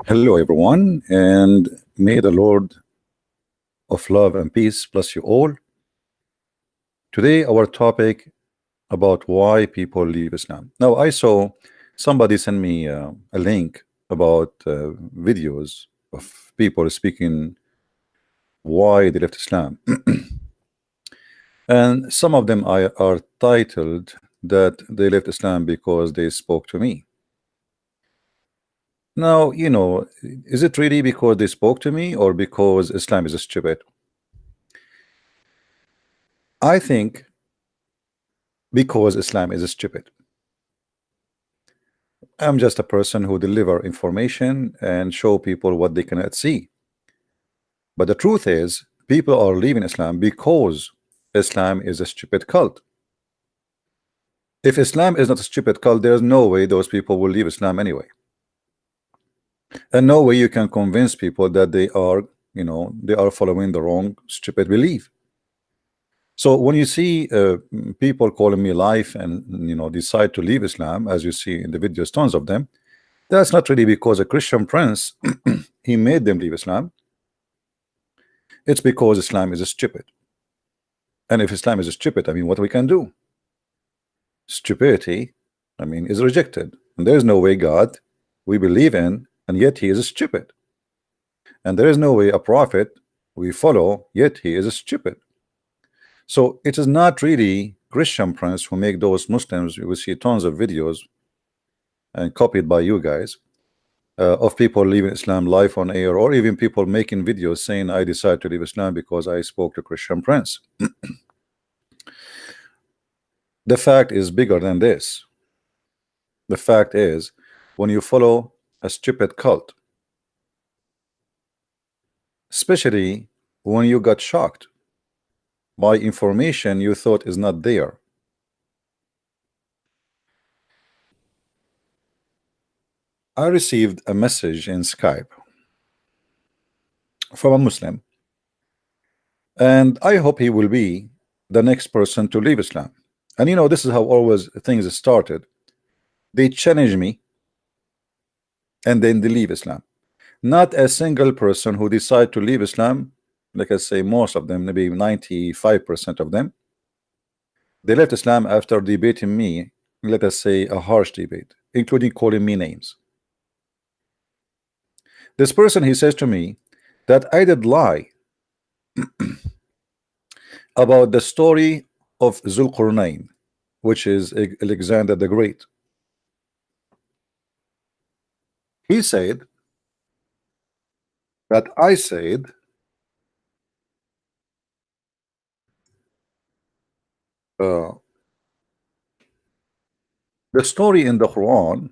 Hello, everyone, and may the Lord of love and peace bless you all. Today, our topic about why people leave Islam. Now, I saw somebody send me a link about videos of people speaking why they left Islam, and some of them are titled that they left Islam because they spoke to me. Now, is it really because they spoke to me or because Islam is stupid? I think because Islam is stupid. I'm just a person who deliver information and show people what they cannot see. But the truth is, people are leaving Islam because Islam is a stupid cult. If Islam is not a stupid cult, there's no way those people will leave Islam anyway. And no way you can convince people that they are following the wrong stupid belief. So when you see people calling me life and decide to leave Islam, as you see in the videos, tons of them, that's not really because a Christian prince he made them leave Islam. It's because Islam is stupid. And if Islam is stupid, I mean, what we can do? Stupidity, I mean, is rejected. And there is no way God we believe in, and yet he is stupid. And there is no way a prophet we follow, yet he is stupid. So it is not really Christian prince who make those Muslims. You will see tons of videos and copied by you guys of people leaving Islam live on air, or even people making videos saying I decided to leave Islam because I spoke to Christian prince. The fact is bigger than this. The fact is, when you follow a stupid cult, especially when you got shocked by information you thought is not there. I received a message in Skype from a Muslim, and I hope he will be the next person to leave Islam. And this is how always things started. They challenge me and then they leave Islam. Not a single person who decide to leave Islam, like I say, most of them, maybe 95% of them, they left Islam after debating me, let us say a harsh debate, including calling me names. This person, he says to me that I did lie about the story of Zulqarnain, which is Alexander the Great. He said that I said the story in the Quran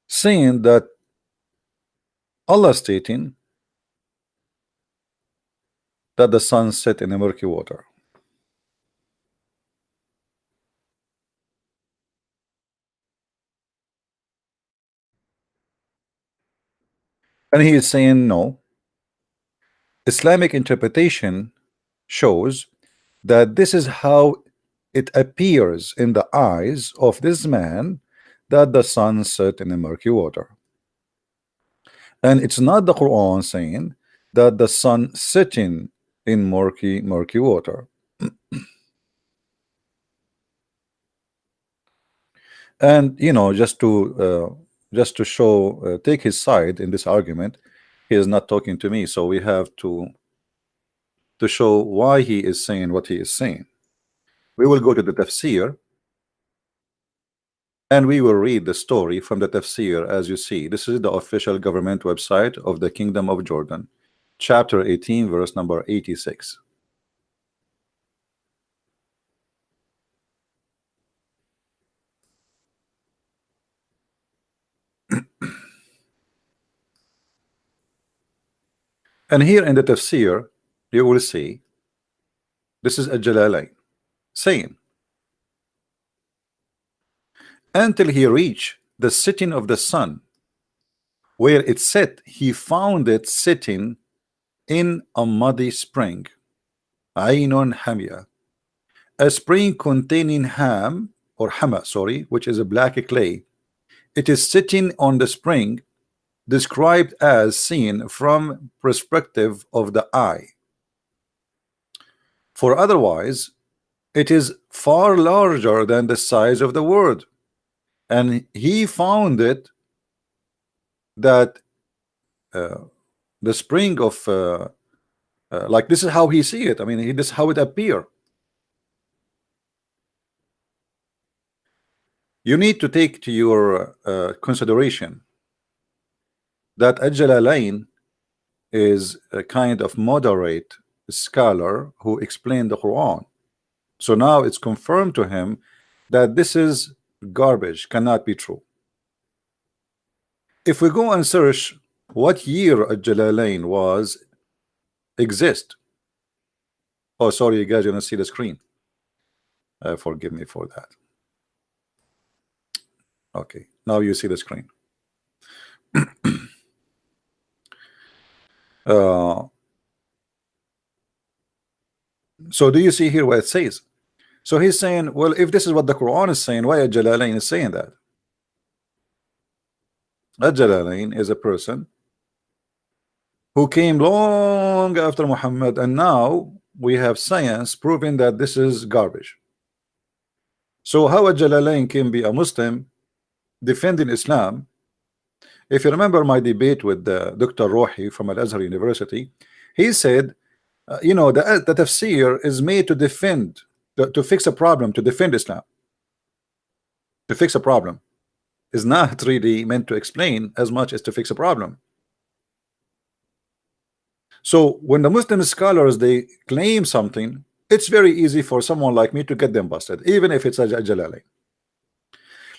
saying that Allah stating that the sun set in a murky water. And he is saying no. Islamic interpretation shows that this is how it appears in the eyes of this man, that the sun set in a murky water. And it's not the Quran saying that the sun setting in murky water. And just to show take his side in this argument, he is not talking to me, so we have to show why he is saying what he is saying. We will go to the tafsir and we will read the story from the tafsir. As you see, this is the official government website of the Kingdom of Jordan, chapter 18, verse number 86. And here in the tafsir you will see this is a Jalalain saying, until he reached the setting of the sun, where it set, he found it sitting in a muddy spring, Ainun Hamia, a spring containing ham or hama, sorry, which is a black clay, it is sitting on the spring, described as seen from perspective of the eye. For otherwise, it is far larger than the size of the world. And he found it that the spring of like this is how he see it. I mean, this is how it appear. You need to take to your consideration that Al-Jalalain is a kind of moderate scholar who explained the Quran. So now it's confirmed to him that this is garbage, cannot be true. If we go and search what year Al-Jalalain was exist. Oh, sorry, you guys, you don't see the screen. Forgive me for that. Okay, now you see the screen. So do you see here what it says? So he's saying, well, if this is what the Quran is saying, why Al-Jalalain is saying that? Al-Jalalain is a person who came long after Muhammad, and now we have science proving that this is garbage. So how Al-Jalalain can be a Muslim defending Islam? If you remember my debate with Dr. Rohi from Al-Azhar University, he said, you know, the tafsir is made to defend, to fix a problem, to defend Islam. To fix a problem is not really meant to explain as much as to fix a problem. So when the Muslim scholars, they claim something, it's very easy for someone like me to get them busted, even if it's a Jalalain.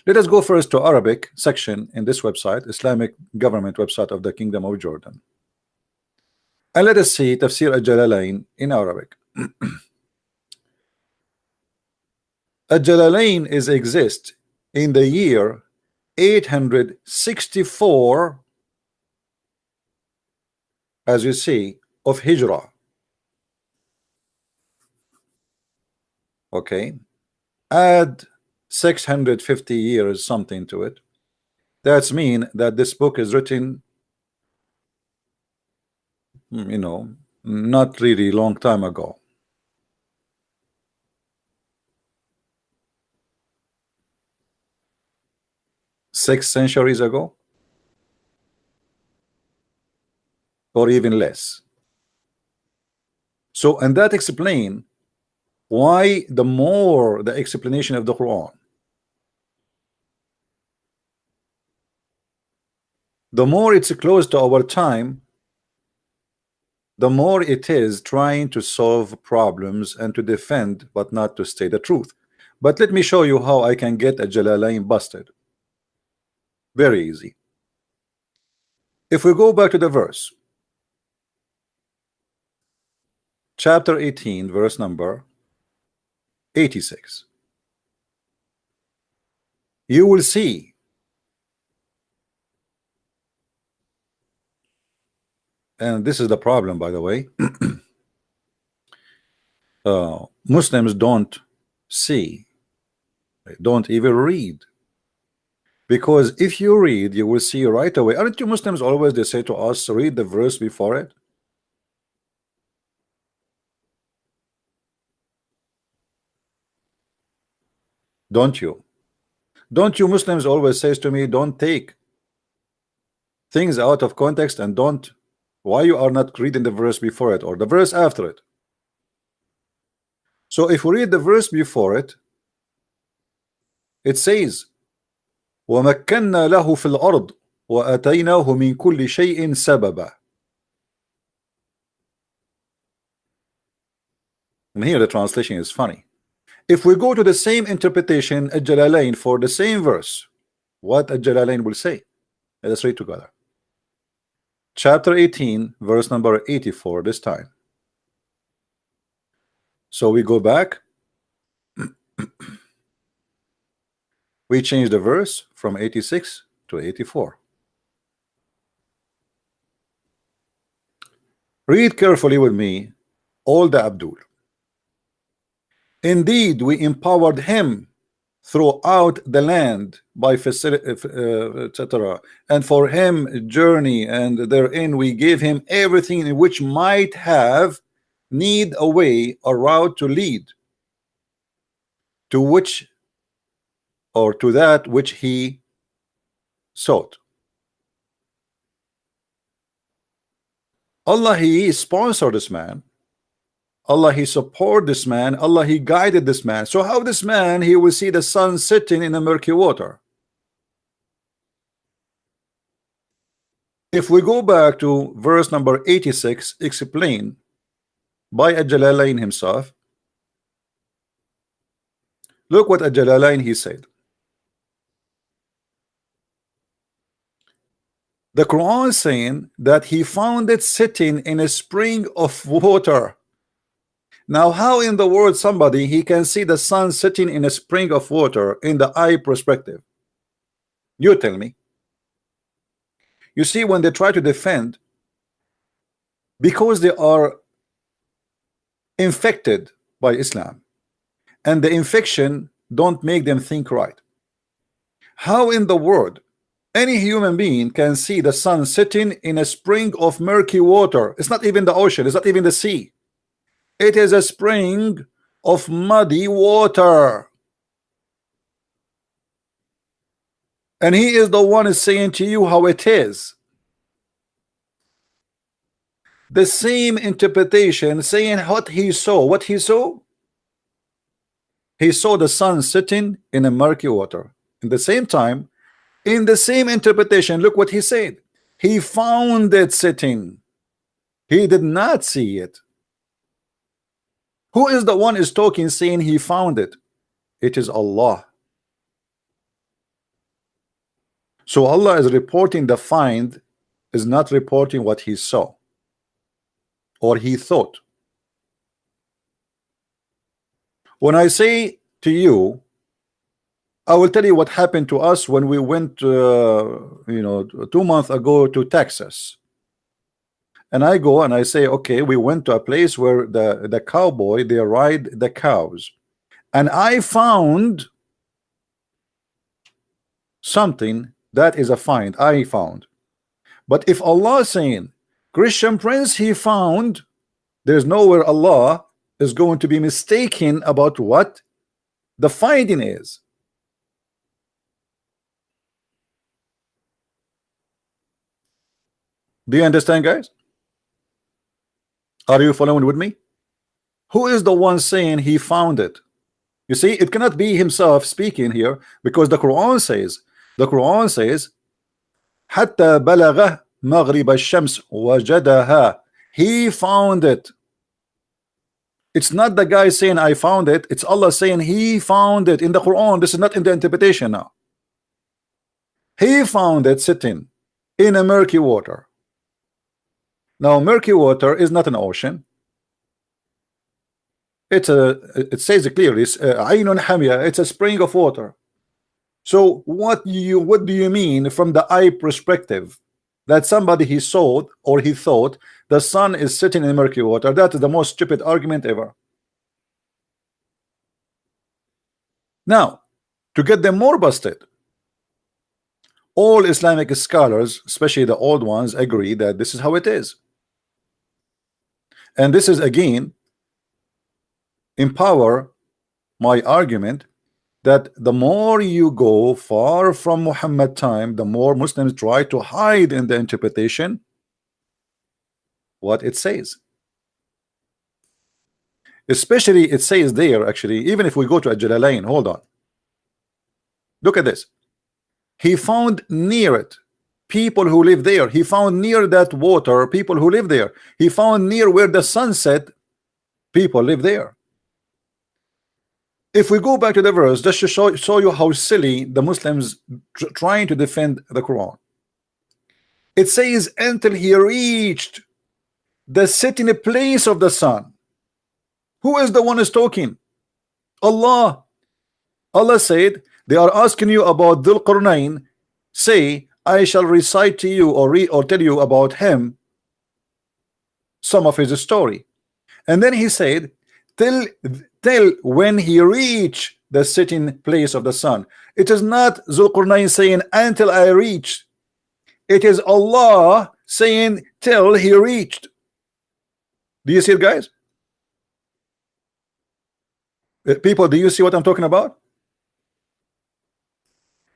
Let us go first to Arabic section in this website, Islamic government website of the Kingdom of Jordan. And let us see Tafsir al-Jalalain in Arabic. Al-Jalalain exist in the year 864, as you see, of Hijrah. Okay, add 650 years something to it. That's mean that this book is written, you know, not really long time ago. Six centuries ago, or even less. So, and that explain why the more the explanation of the Quran, the more it's close to our time, the more it is trying to solve problems and to defend, but not to say the truth. But let me show you how I can get a Jalalain busted. Very easy. If we go back to the verse, chapter 18, verse number 86, you will see and this is the problem, by the way. Muslims don't see, don't even read, because if you read, you will see right away. Aren't you Muslims always, they say to us, read the verse before it? Don't you? Don't you Muslims always says to me, don't take things out of context, and don't, why you are not reading the verse before it or the verse after it? So if we read the verse before it, it says وَمَكَّنَّا لَهُ فِي الْأَرْضِ وَأَتَيْنَاهُ مِنْ كُلِّ شَيْءٍ سَبَبًا. And here the translation is funny. If we go to the same interpretation at Jalalain for the same verse, what Jalalain will say? Let us read together. Chapter 18, verse number 84 this time. So we go back. We change the verse from 86 to 84. Read carefully with me, all the Abdul. Indeed, we empowered him throughout the land by facility, etc. And for him journey, and therein we gave him everything in which might have need a way, a route to lead to which, or to that which he sought. Allah, he sponsored this man. Allah, he supported this man. Allah, he guided this man. So how this man, he will see the sun sitting in the murky water? If we go back to verse number 86, explained by Al-Jalalain himself, look what Al-Jalalain he said. The Quran is saying that he found it sitting in a spring of water. Now, how in the world somebody he can see the sun sitting in a spring of water in the eye perspective? You tell me. You see, when they try to defend, because they are infected by Islam, and the infection don't make them think right. How in the world any human being can see the sun sitting in a spring of murky water? It's not even the ocean, it's not even the sea. It is a spring of muddy water. And he is the one is saying to you how it is. The same interpretation saying what he saw. What he saw? He saw the sun sitting in a murky water. At the same time, in the same interpretation, look what he said. He found it sitting. He did not see it. Who is the one is talking saying he found it? It is Allah. So Allah is reporting the find, is not reporting what he saw or he thought. When I say to you, I will tell you what happened to us when we went 2 months ago to Texas. And I go and I say, okay, we went to a place where the cowboy, they ride the cows, and I found something that is a find. I found. But if Allah is saying Christian Prince he found, there's nowhere Allah is going to be mistaken about what the finding is. Do you understand, guys? Are you following with me? Who is the one saying he found it? You see, it cannot be himself speaking here, because the Quran says, حتى بلغ مغرب الشمس وجدها. He found it. It's not the guy saying I found it, it's Allah saying he found it in the Quran. This is not in the interpretation now. He found it sitting in a murky water. Now, murky water is not an ocean. It says it clearly, Hanya, it's a spring of water. So what do you mean from the eye perspective that somebody he saw or he thought the sun is sitting in murky water? That is the most stupid argument ever. Now, to get them more busted, all Islamic scholars, especially the old ones, agree that this is how it is. And this is again empower my argument that the more you go far from Muhammad time, the more Muslims try to hide in the interpretation what it says. Especially it says there, actually, even if we go to Al-Jalalain, hold on. Look at this. He found near it people who live there. He found near that water people who live there. He found near where the sun set people live there. If we go back to the verse, just to show you how silly the Muslims trying to defend the Quran. It says until he reached the sitting place of the sun. Who is the one who's talking? Allah. Allah said, they are asking you about Dhul Qarnayn. Say, I shall recite to you or tell you about him some of his story. And then he said, till when he reached the sitting place of the sun. It is not Zulqarnain saying until I reach. It is Allah saying till he reached. Do you see it, guys? People, do you see what I'm talking about?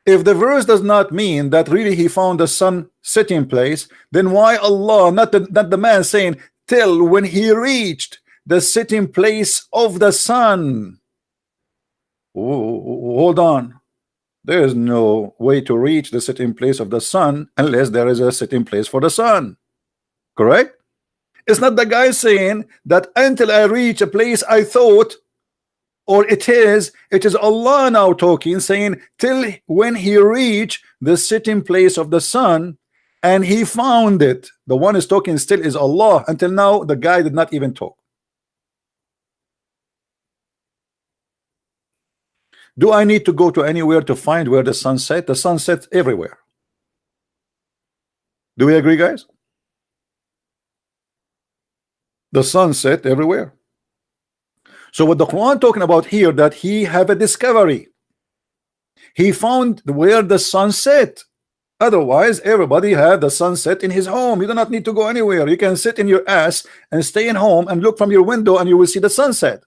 If the verse does not mean that really he found the sun sitting place, then why Allah, not the man saying till when he reached the sitting place of the sun? Hold on. There is no way to reach the sitting place of the sun unless there is a sitting place for the sun. Correct? It's not the guy saying that until I reach a place I thought, or it is Allah now talking, saying till when he reached the sitting place of the sun and he found it. The one is talking still is Allah. Until now the guy did not even talk. Do I need to go to anywhere to find where the sun set? The sun sets everywhere. Do we agree, guys? The sun set everywhere. So what the Quran talking about here, that he have a discovery. He found where the sun set. Otherwise, everybody had the sunset in his home. You do not need to go anywhere. You can sit in your ass and stay in home and look from your window and you will see the sunset.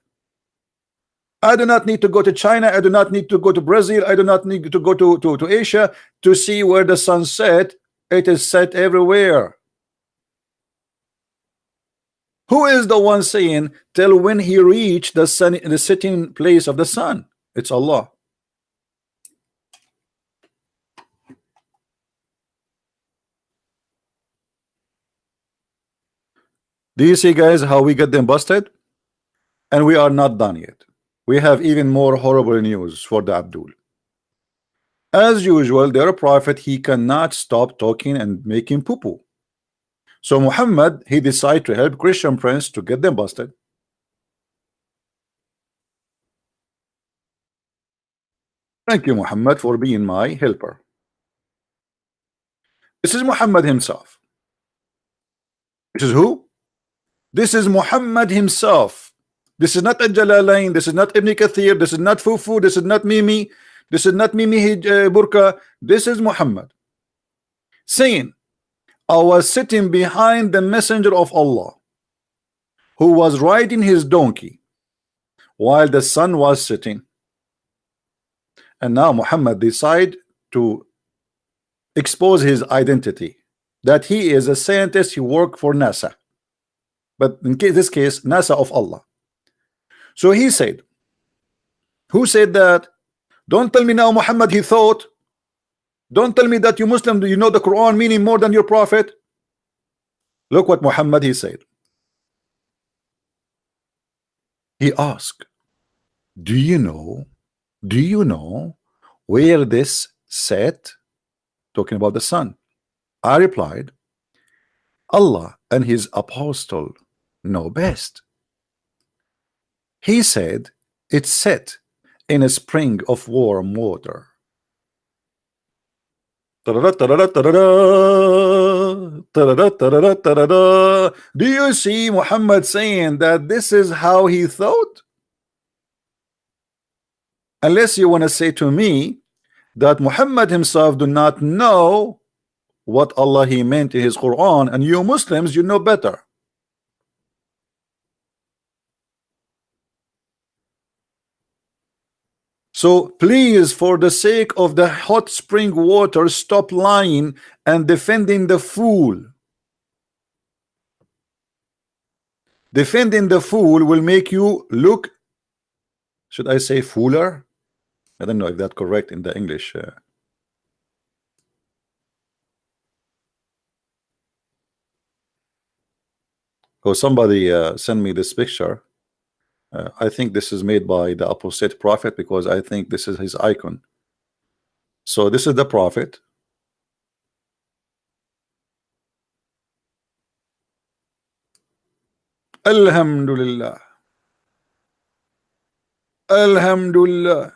I do not need to go to China. I do not need to go to Brazil. I do not need to go to Asia to see where the sun set. It is set everywhere. Who is the one saying till when he reached the sun, the sitting place of the sun? It's Allah. Do you see, guys, how we get them busted? And we are not done yet. We have even more horrible news for the Abdul. As usual, their prophet, he cannot stop talking and making poo-poo. So Muhammad, he decided to help Christian prince to get them busted. Thank you, Muhammad, for being my helper. This is Muhammad himself. This is who? This is Muhammad himself. This is not Al-Jalalain. This is not Ibn Kathir. This is not Fufu. This is not Mimi. This is not Mimi Burka. This is Muhammad saying, I was sitting behind the messenger of Allah who was riding his donkey while the sun was setting. And now Muhammad decided to expose his identity, that he is a scientist. He worked for NASA, but in this case NASA of Allah. So he said, who said that? Don't tell me now Muhammad he thought. Don't tell me that you Muslim, do you know the Quran meaning more than your prophet? Look what Muhammad he said. He asked, do you know where this set? Talking about the sun. I replied, Allah and his apostle know best. He said, it's set in a spring of warm water. Do you see Muhammad saying that this is how he thought? Unless you want to say to me that Muhammad himself do not know what Allah he meant in his Quran, and you Muslims, you know better. So please, for the sake of the hot spring water, stop lying and defending the fool. Defending the fool will make you look, should I say fooler? I don't know if that's correct in the English. Oh, somebody send me this picture. I think this is made by the opposite prophet, because I think this is his icon. So this is the prophet. Alhamdulillah. Alhamdulillah.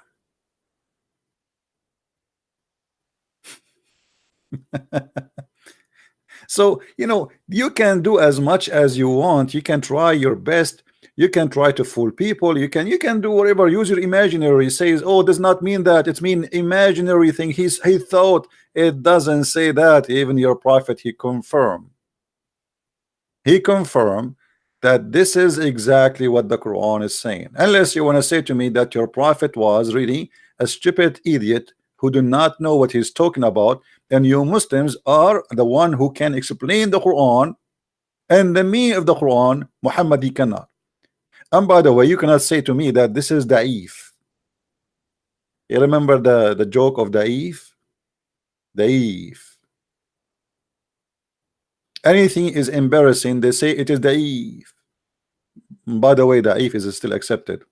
So, you know, you can do as much as you want. You can try your best You can try to fool people. You can do whatever. Use your imaginary. Says, oh, does not mean that. It's mean imaginary thing. He thought. It doesn't say that. Even your prophet, he confirmed. He confirmed that this is exactly what the Quran is saying. Unless you want to say to me that your prophet was really a stupid idiot who do not know what he's talking about, and you Muslims are the one who can explain the Quran and the meaning of the Quran. Muhammad, he cannot. And by the way, you cannot say to me that this is da'if. You remember the joke of da'if? Da'if. Anything is embarrassing, they say it is da'if. By the way, da'if is still accepted.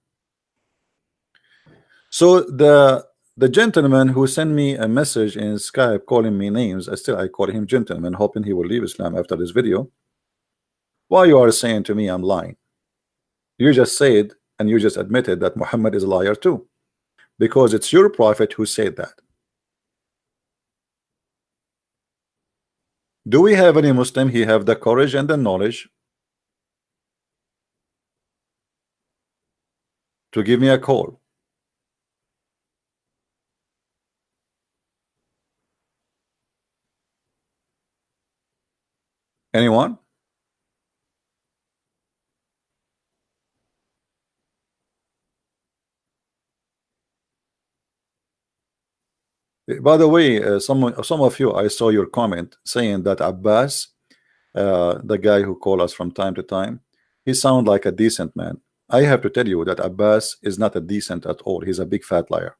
So the gentleman who sent me a message in Skype calling me names, I call him gentleman, hoping he will leave Islam after this video. Why you are saying to me I'm lying? You just said, and you just admitted that Muhammad is a liar too, because it's your prophet who said that. Do we have any Muslim he have the courage and the knowledge to give me a call? Anyone? By the way, some of you, I saw your comment saying that Abbas, the guy who call us from time to time, he sound like a decent man. I have to tell you that Abbas is not a decent at all. He's a big fat liar.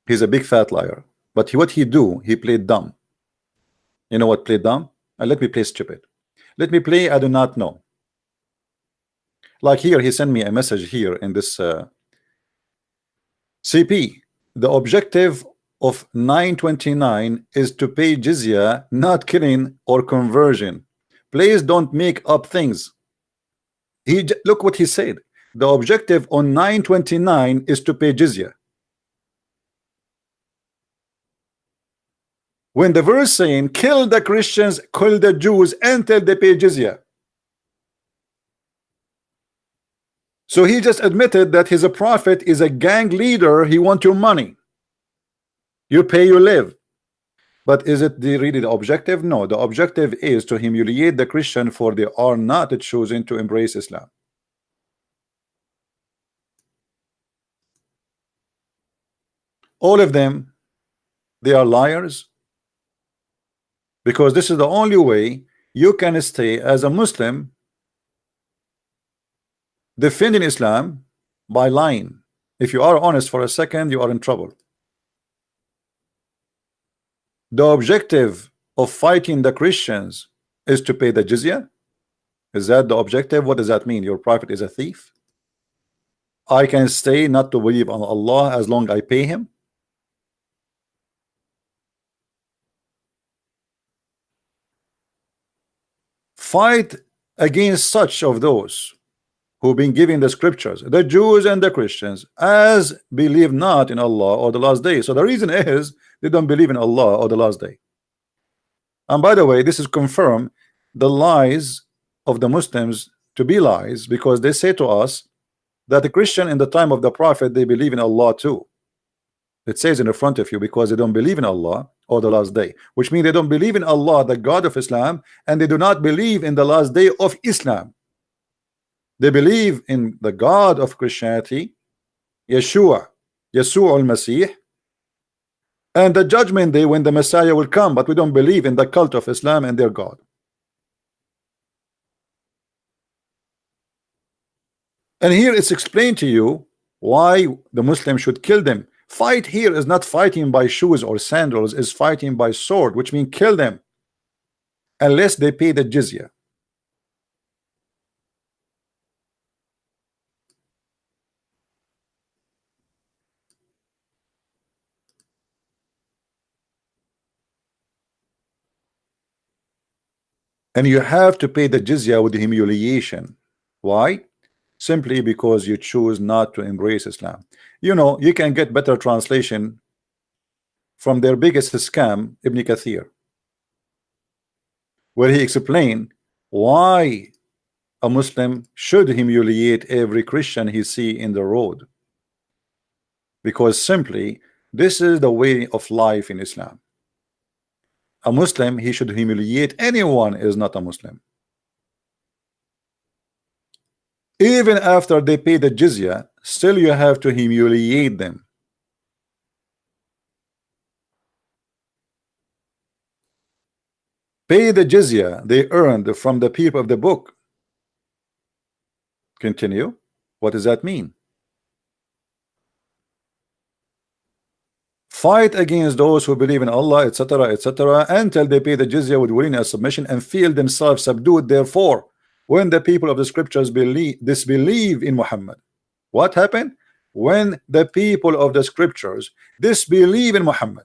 He's a big fat liar. But what he do, he played dumb. You know what, play dumb? Let me play stupid. Let me play I do not know. Like here, he sent me a message here in this CP. The objective of 929 is to pay jizya, not killing or conversion. Please don't make up things. Look what he said. The objective on 929 is to pay jizya. When the verse saying kill the Christians, kill the Jews until they pay jizya. So he just admitted that he's a prophet, is a gang leader. He want your money. You pay, you live. But is it really the objective? No, the objective is to humiliate the Christian, for they are not choosing to embrace Islam. All of them, they are liars, because this is the only way you can stay as a Muslim defending Islam, by lying. If you are honest for a second, you are in trouble. The objective of fighting the Christians is to pay the jizya. Is that the objective? What does that mean? Your prophet is a thief? I can stay not to believe on Allah as long as I pay him? Fight against such of those who've been given the scriptures, the Jews and the Christians, as believe not in Allah or the last day. So the reason is they don't believe in Allah or the last day. And by the way, this is confirmed the lies of the Muslims to be lies, because they say to us that the Christian in the time of the prophet, they believe in Allah too. It says in the front of you, because they don't believe in Allah or the last day, which means they don't believe in Allah, the God of Islam, and they do not believe in the last day of Islam. They believe in the God of Christianity, Yeshua al-Masih, and the judgment day when the Messiah will come, but we don't believe in the cult of Islam and their God. And here it's explained to you why the Muslim should kill them. Fight here is not fighting by shoes or sandals, is fighting by sword, which means kill them unless they pay the jizya. And you have to pay the jizya with humiliation. Why? Simply because you choose not to embrace Islam. You know, you can get better translation from their biggest scam, Ibn Kathir, where he explained why a Muslim should humiliate every Christian he see in the road, because simply this is the way of life in Islam. A Muslim, he should humiliate anyone is not a Muslim. Even after they pay the jizya, still you have to humiliate them. Pay the jizya they earned from the people of the book. Continue. What does that mean? Fight against those who believe in Allah, etc., etc., until they pay the jizya with willingness, submission, and feel themselves subdued. Therefore, when the people of the scriptures disbelieve in Muhammad, what happened? When the people of the scriptures disbelieve in Muhammad,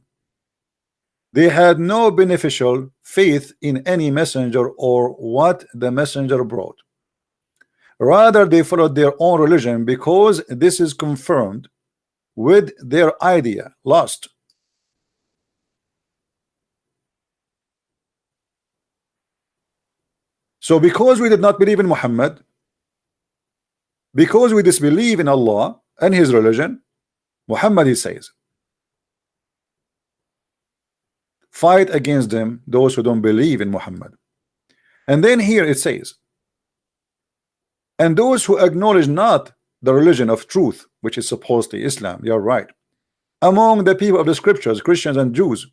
they had no beneficial faith in any messenger or what the messenger brought. Rather, they followed their own religion because this is confirmed with their idea lost. So because we did not believe in Muhammad, because we disbelieve in Allah and his religion, Muhammad, he says, fight against them, those who don't believe in Muhammad. And then here it says, and those who acknowledge not the religion of truth, which is supposedly Islam, you're right, among the people of the scriptures, Christians and Jews.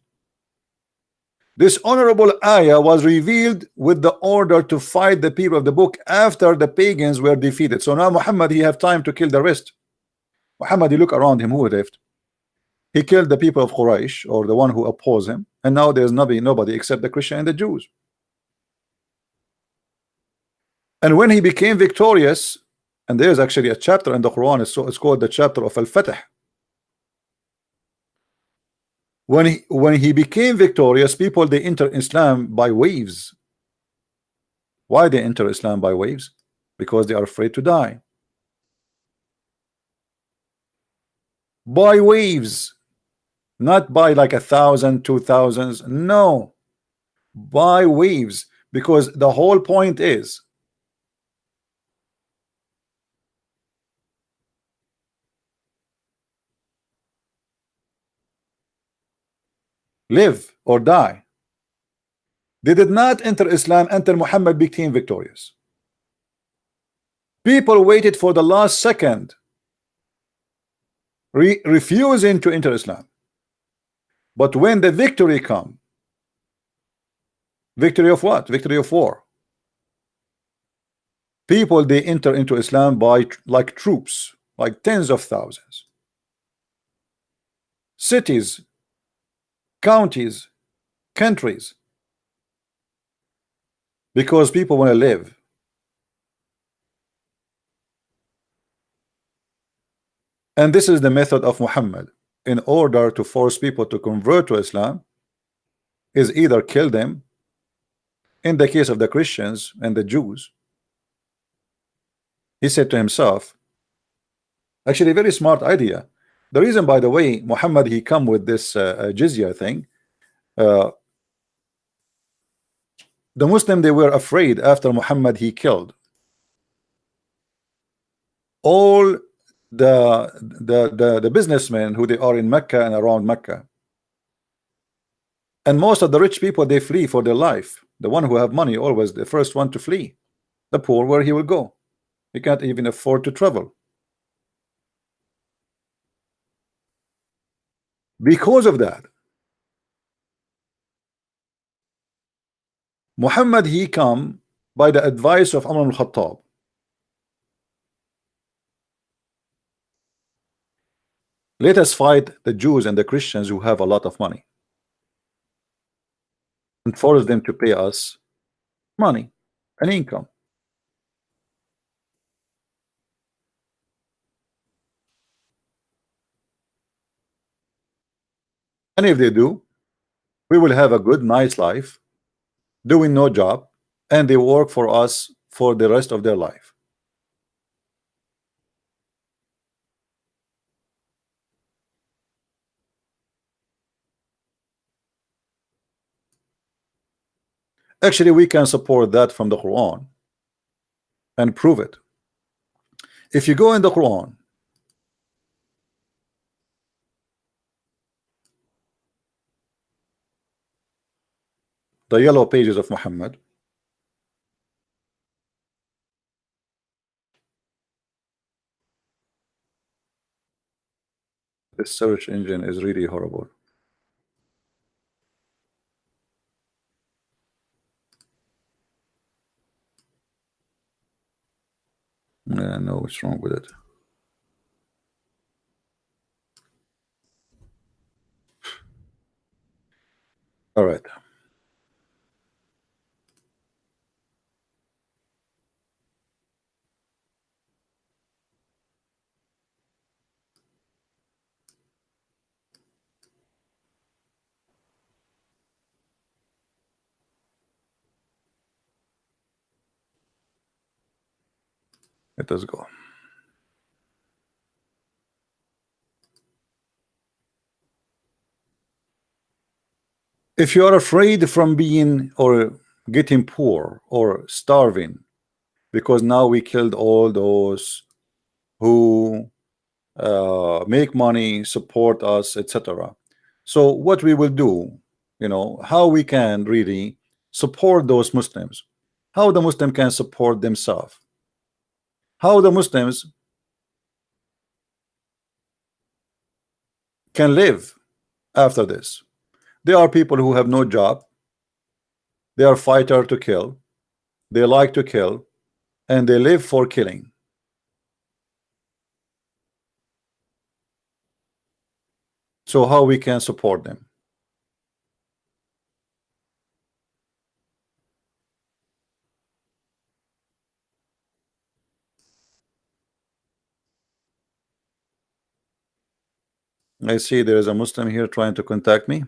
This honorable ayah was revealed with the order to fight the people of the book after the pagans were defeated. So now Muhammad, he have time to kill the rest. Muhammad, you look around him, who left? He killed the people of Quraysh, or the one who oppose him, and now there's nobody except the Christian and the Jews. And when he became victorious, and there's actually a chapter in the Quran, it's called the chapter of Al-Fatih. When he became victorious, people, they enter Islam by waves. Why they enter Islam by waves? Because they are afraid to die. By waves, not by like 1,000, 2,000s, no, by waves, because the whole point is live or die. They did not enter Islam until Muhammad became victorious. People waited for the last second, refusing to enter Islam. But when the victory come, victory of what? Victory of war. People, they enter into Islam by like troops, like tens of thousands. Cities, counties, countries, because people want to live. And this is the method of Muhammad in order to force people to convert to Islam, is either kill them, in the case of the Christians and the Jews. He said to himself, actually a very smart idea. The reason, by the way, Muhammad, he come with this jizya thing, the Muslim, they were afraid after Muhammad, he killed all the businessmen who they are in Mecca and around Mecca. And most of the rich people, they flee for their life. The one who have money always the first one to flee. The poor, where he will go? He can't even afford to travel. Because of that, Muhammad, he come by the advice of Umar al-Khattab. Let us fight the Jews and the Christians who have a lot of money and force them to pay us money and income. And if they do, we will have a good, nice life, doing no job, and they work for us for the rest of their life. Actually, we can support that from the Quran and prove it. If you go in the Quran, the yellow pages of Muhammad, this search engine is really horrible. I know what's wrong with it. All right. Let us go. If you are afraid from being or getting poor or starving, because now we killed all those who make money, support us, etc. So what we will do, how we can really support those Muslims, how the Muslim can support themselves, how the Muslims can live after this. There are people who have no job, they are fighter to kill, they like to kill, and they live for killing. So how we can support them? I see there is a Muslim here trying to contact me.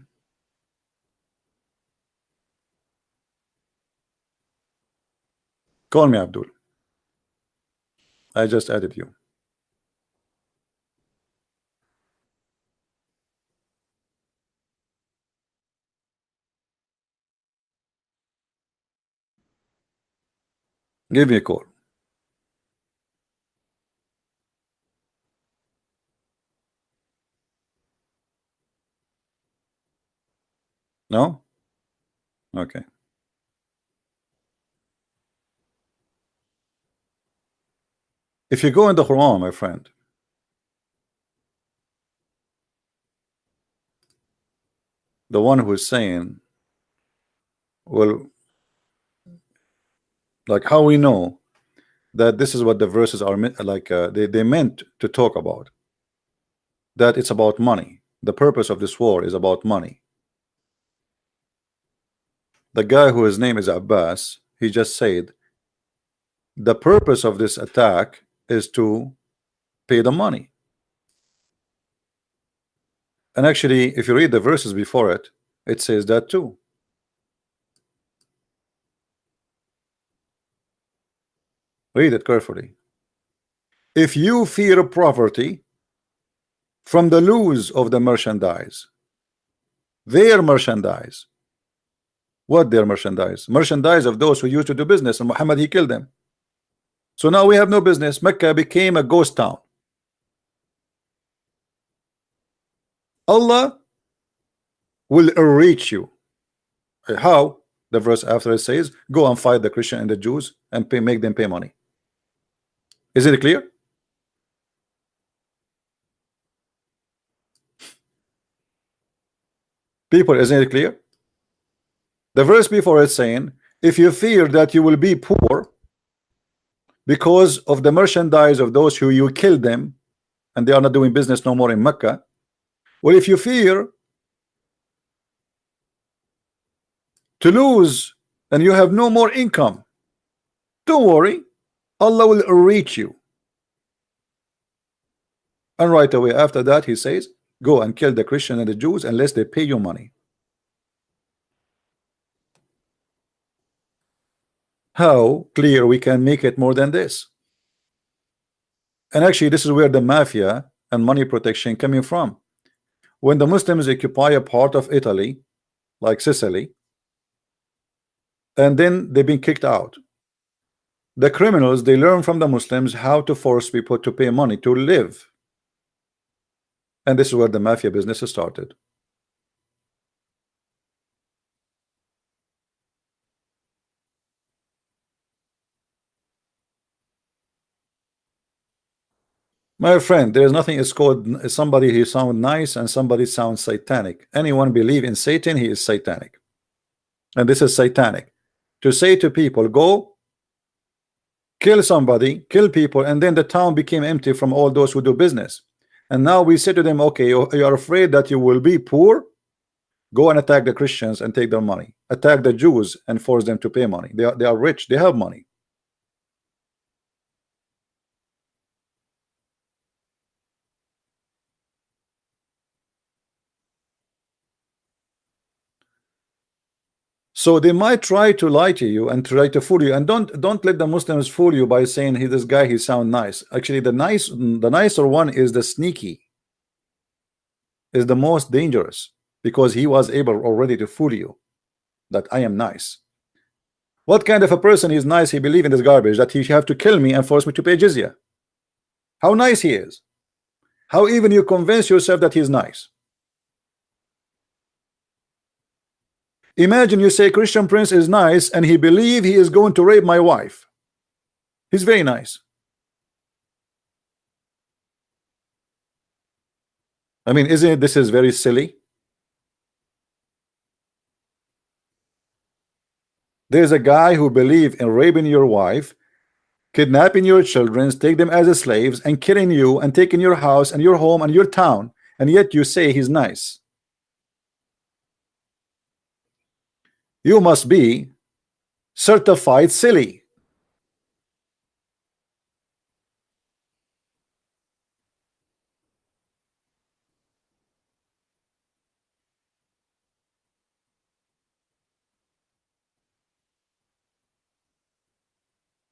Call me Abdul. I just added you. Give me a call. No? Okay. If you go in the Quran, my friend, the one who is saying, well, like how we know that this is what the verses are like they meant to talk about, that it's about money. The purpose of this war is about money. The guy who his name is Abbas, he just said the purpose of this attack is to pay the money. And actually, if you read the verses before it, it says that too. Read it carefully. If you fear poverty from the loss of the merchandise, their merchandise. What their merchandise? Merchandise of those who used to do business, and Muhammad, he killed them. So now we have no business. Mecca became a ghost town. Allah will enrich you. How? The verse after it says, go and fight the Christian and the Jews and make them pay money. Is it clear? People, isn't it clear? The verse before it's saying, if you fear that you will be poor because of the merchandise of those who you killed them and they are not doing business no more in Mecca, well, if you fear to lose and you have no more income, don't worry, Allah will reach you. And right away after that he says, go and kill the Christian and the Jews unless they pay you money. How clear we can make it more than this? And actually this is where the mafia and money protection coming from. When the Muslims occupy a part of Italy like Sicily, and then they've been kicked out. The criminals, they learn from the Muslims how to force people to pay money to live, and this is where the mafia business started. My friend, there is nothing. It's called somebody who sounds nice and somebody sounds satanic. Anyone believe in Satan, he is satanic, and this is satanic. To say to people, go kill somebody, kill people, and then the town became empty from all those who do business. And now we say to them, okay, you are afraid that you will be poor, go and attack the Christians and take their money, attack the Jews and force them to pay money. They are rich, they have money. So they might try to lie to you and try to fool you, and don't let the Muslims fool you by saying, hey, this guy, he sound nice. Actually, the nicer one is the sneaky, is the most dangerous, because he was able already to fool you that I am nice. What kind of a person is nice? He believe in this garbage that he have to kill me and force me to pay jizya. How nice he is. How even you convince yourself that he's nice. Imagine you say Christian Prince is nice and he believe he is going to rape my wife. He's very nice. I mean, isn't it, this is very silly? There's a guy who believe in raping your wife, kidnapping your children, take them as slaves, and killing you and taking your house and your home and your town, and yet you say he's nice. You must be certified silly.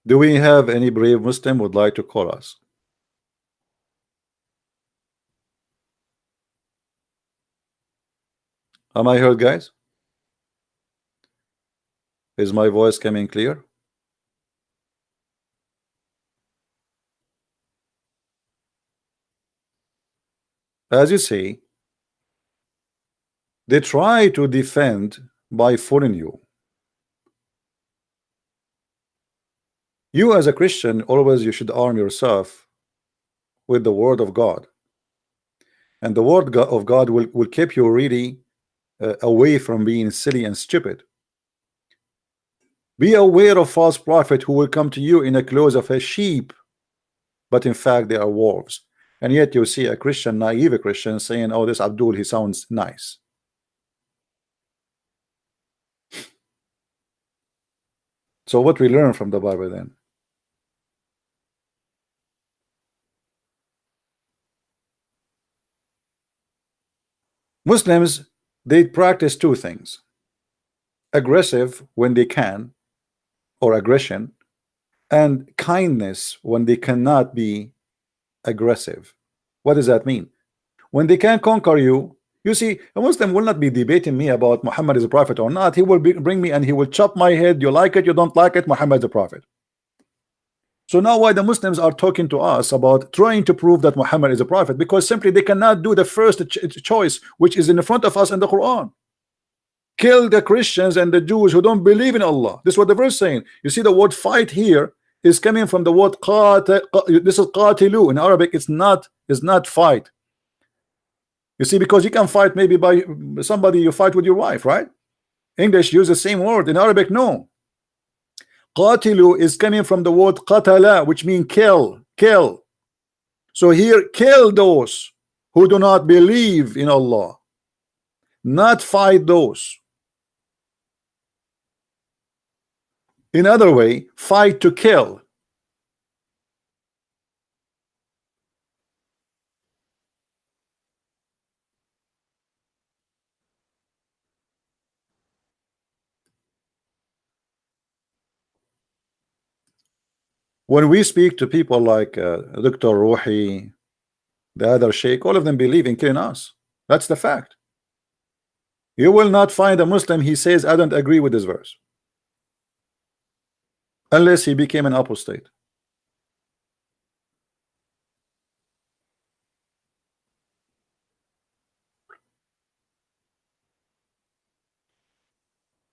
Do we have any brave Muslim would like to call us? Am I heard, guys? Is my voice coming clear? As you see, they try to defend by fooling you. You as a Christian, always you should arm yourself with the word of God, and the word of God will keep you really away from being silly and stupid. Be aware of false prophet who will come to you in the clothes of a sheep, but in fact they are wolves. And yet you see a Christian, naive Christian, saying, oh, this Abdul, he sounds nice. So what we learn from the Bible then? Muslims, they practice two things: aggressive when they can, or aggression, and kindness when they cannot be aggressive. What does that mean? When they can conquer you, you see, a Muslim will not be debating me about Muhammad is a prophet or not. He will bring me and he will chop my head. You like it, you don't like it, Muhammad is a prophet. So now why the Muslims are talking to us about trying to prove that Muhammad is a prophet? Because simply they cannot do the first choice, which is in the front of us in the Quran. Kill the Christians and the Jews who don't believe in Allah. This is what the verse is saying. You see the word fight here is coming from the word qatil. This is qatilu. In Arabic it's not fight. You see, because you can fight maybe by somebody you fight with your wife, right? English use the same word. In Arabic, no. Qatilu is coming from the word qatala, which means kill. So here, kill those who do not believe in Allah, not fight those. In other way, fight to kill. When we speak to people like Dr. Ruhi, the other sheikh, all of them believe in killing us. That's the fact. You will not find a Muslim he says I don't agree with this verse. unless he became an apostate.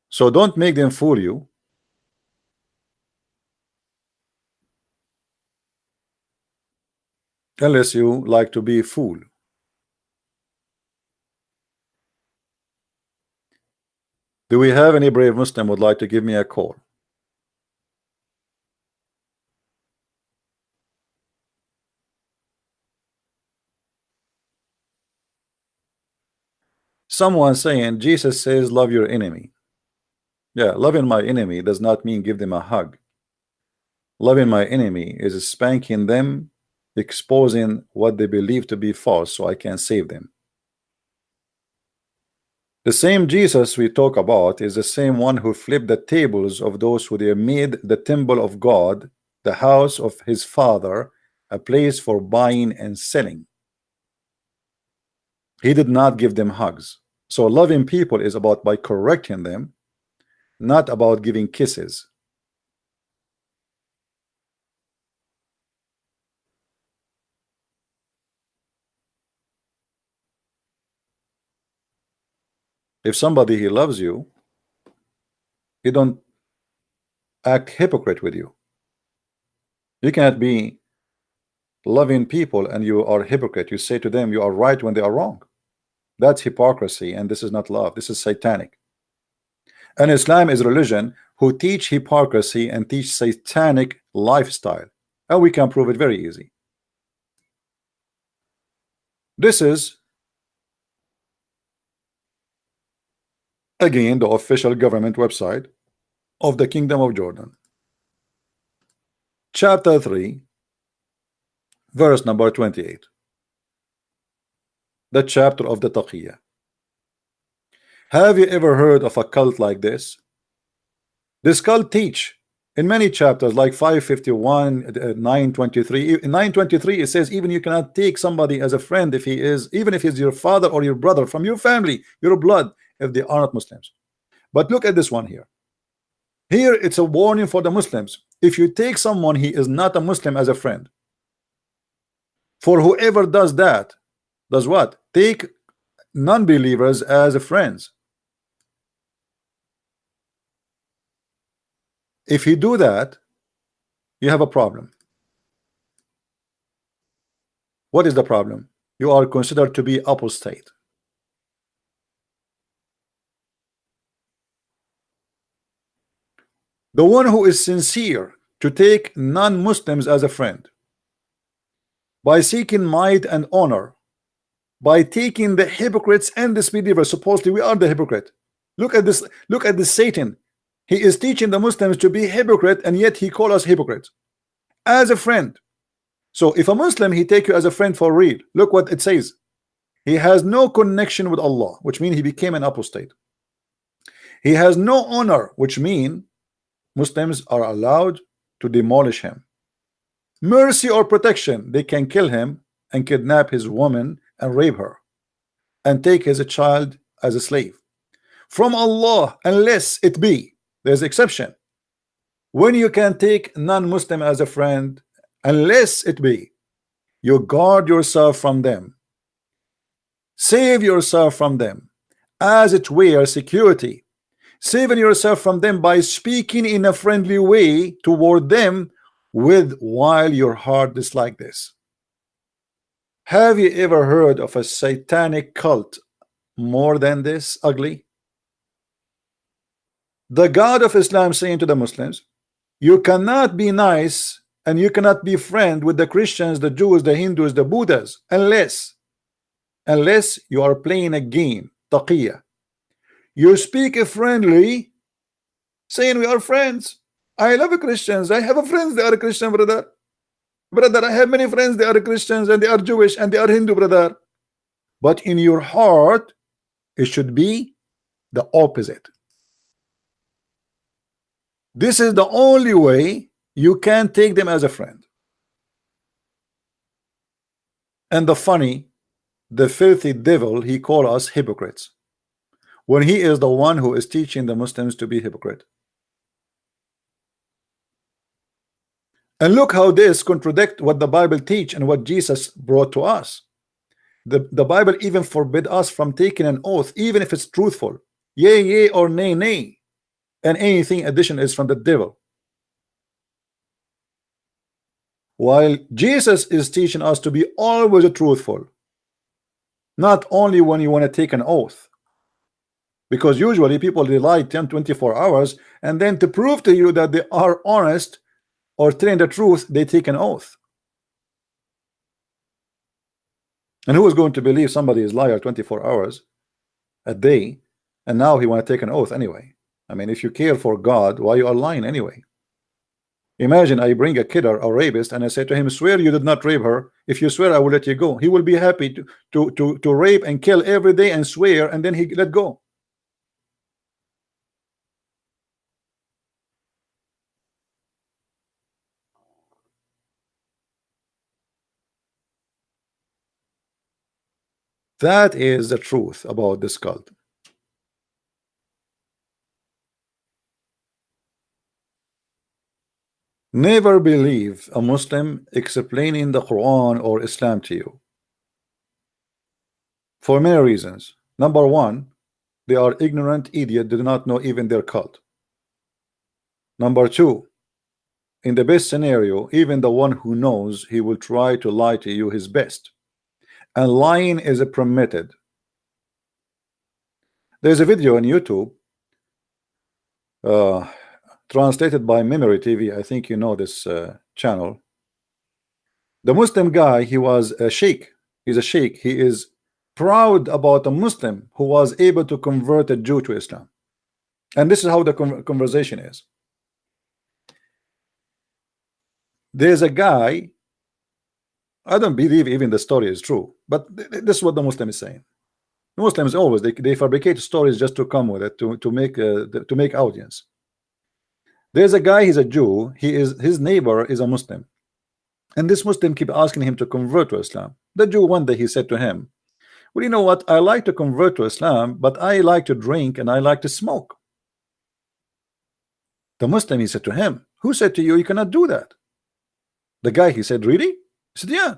So don't make them fool you. Unless you like to be fooled. Do we have any brave Muslim would like to give me a call? Someone saying Jesus says love your enemy. Yeah, loving my enemy does not mean give them a hug. Loving my enemy is spanking them, exposing what they believe to be false so I can save them. The same Jesus we talk about is the same one who flipped the tables of those who they made the temple of God, the house of his father, a place for buying and selling. He did not give them hugs. So loving people is about by correcting them, not about giving kisses. If somebody he loves you, he don't act hypocrite with you. You cannot be loving people and you are hypocrite. You say to them you are right when they are wrong. That's hypocrisy, and this is not love. This is satanic. And Islam is a religion who teach hypocrisy and teach satanic lifestyle, and we can prove it very easy. This is again the official government website of the Kingdom of Jordan, chapter 3, verse number 28, the chapter of the taqiyya. Have you ever heard of a cult like this? This cult teach in many chapters like 551, 923. In 923 it says even you cannot take somebody as a friend if he is, even if he's your father or your brother from your family, your blood, if they are not Muslims. But look at this one here. Here it's a warning for the Muslims. If you take someone he is not a Muslim as a friend, for whoever does that, does what? Take non-believers as friends. If you do that, you have a problem. What is the problem? You are considered to be apostate. The one who is sincere to take non-Muslims as a friend, by seeking might and honor, by taking the hypocrites and disbelievers. Supposedly we are the hypocrite. Look at this. Look at this Satan. He is teaching the Muslims to be hypocrite, and yet he calls us hypocrites as a friend. So if a Muslim he take you as a friend for real, look what it says. He has no connection with Allah, which means he became an apostate. He has no honor, which means Muslims are allowed to demolish him. Mercy or protection, they can kill him and kidnap his woman and rape her and take his child as a slave from Allah, unless it be, there's exception, when you can take non-Muslim as a friend, unless it be you guard yourself from them, save yourself from them, as it were security, saving yourself from them by speaking in a friendly way toward them with while your heart is like this. Have you ever heard of a satanic cult more than this ugly? The God of Islam saying to the Muslims, you cannot be nice and you cannot be friend with the Christians, the Jews, the Hindus, the Buddhas, unless you are playing a game, taqiyya. You speak friendly, saying we are friends. I love Christians. I have friends, they are Christian, brother. Brother, I have many friends, they are Christians and they are Jewish and they are Hindu, brother. But in your heart, it should be the opposite. This is the only way you can take them as a friend. And the funny, the filthy devil, he call us hypocrites, when he is the one who is teaching the Muslims to be hypocrite. And look how this contradict what the Bible teach and what Jesus brought to us. The Bible even forbid us from taking an oath, even if it's truthful. Yea, yea, or nay, nay. And anything addition is from the devil. While Jesus is teaching us to be always truthful, not only when you want to take an oath. Because usually people they lie 10-24 hours, and then to prove to you that they are honest or telling the truth, they take an oath. And who is going to believe somebody is liar 24 hours a day, and now he want to take an oath anyway? I mean, if you care for God, why you are lying anyway? Imagine I bring a killer or rapist and I say to him, swear you did not rape her. If you swear, I will let you go. He will be happy to rape and kill every day and swear, and then he let go. That is the truth about this cult. Never believe a Muslim explaining the Quran or Islam to you for many reasons. Number one, they are ignorant idiot, do not know even their cult. Number two, in the best scenario, even the one who knows, he will try to lie to you his best, and lying is permitted. There's a video on YouTube translated by Memory TV. I think you know this channel. The Muslim guy, he was a sheikh. He's a sheikh. He is proud about a Muslim who was able to convert a Jew to Islam. And this is how the conversation is. There's a guy, I don't believe even the story is true, but this is what the Muslim is saying. The Muslims always they fabricate stories just to come with it to make audience. There's a guy, he's a Jew, his neighbor is a Muslim, and this Muslim keep asking him to convert to Islam. The Jew one day he said to him, well, you know what, I like to convert to Islam, but I like to drink and I like to smoke. The Muslim, he said to him, who said to you you cannot do that? The guy, he said, really? He said, yeah,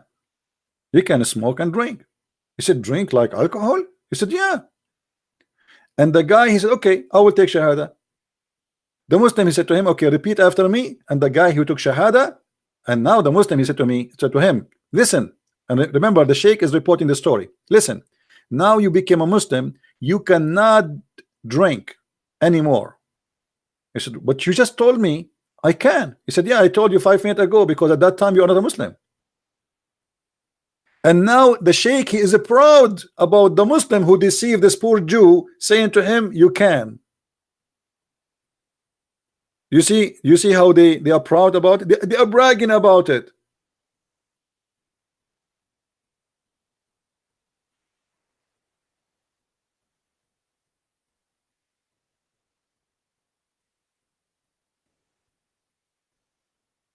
you can smoke and drink. He said, drink like alcohol? He said, yeah. And the guy, he said, okay, I will take Shahada. The Muslim, he said to him, okay, repeat after me. And the guy who took Shahada, and now the Muslim, he said to him, listen, and remember the Sheikh is reporting the story. Listen, now you became a Muslim, you cannot drink anymore. He said, but you just told me I can. He said, yeah, I told you 5 minutes ago, because at that time you are not a Muslim. And now the Sheikh, he is proud about the Muslim who deceived this poor Jew, saying to him, you can. You see how they are proud about it? They are bragging about it.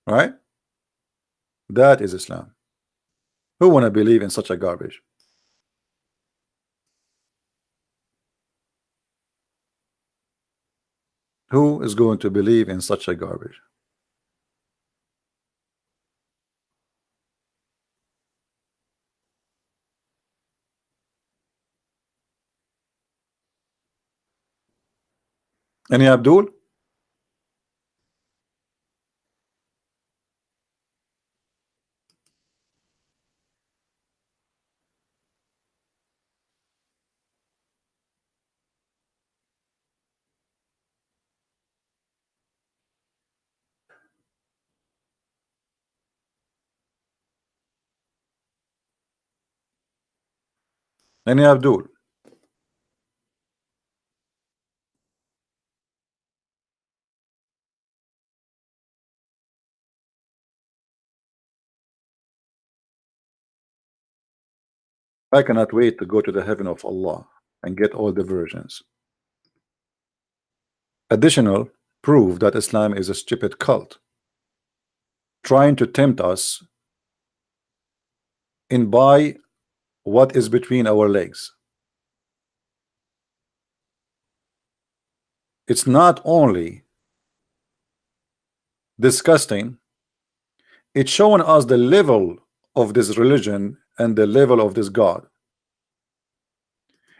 Right? That is Islam. Who want to believe in such a garbage? Who is going to believe in such a garbage? Any Abdul? Any Abdul? I cannot wait to go to the heaven of Allah and get all the versions. Additional proof that Islam is a stupid cult, trying to tempt us in by what is between our legs. It's not only disgusting, It's showing us the level of this religion and the level of this God.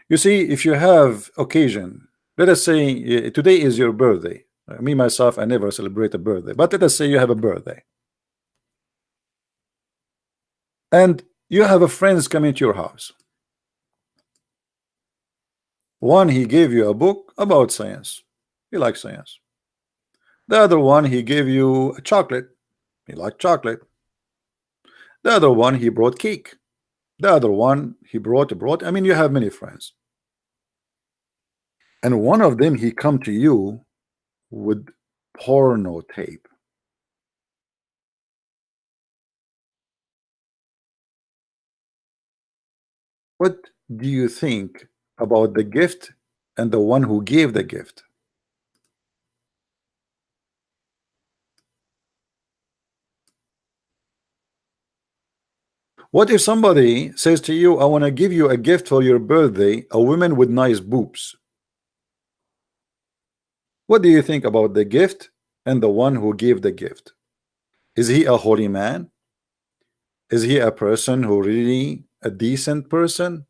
You see, if you have occasion, let us say today is your birthday. Me myself, I never celebrate a birthday, but let us say you have a birthday, and you have a friends coming to your house. One, he gave you a book about science. He likes science. The other one, he gave you a chocolate. He liked chocolate. The other one, he brought cake. The other one, he brought. I mean, you have many friends, and one of them, he come to you with porno tape. What do you think about the gift and the one who gave the gift? What if somebody says to you, I want to give you a gift for your birthday, a woman with nice boobs? What do you think about the gift and the one who gave the gift? Is he a holy man? Is he a person who really a decent person?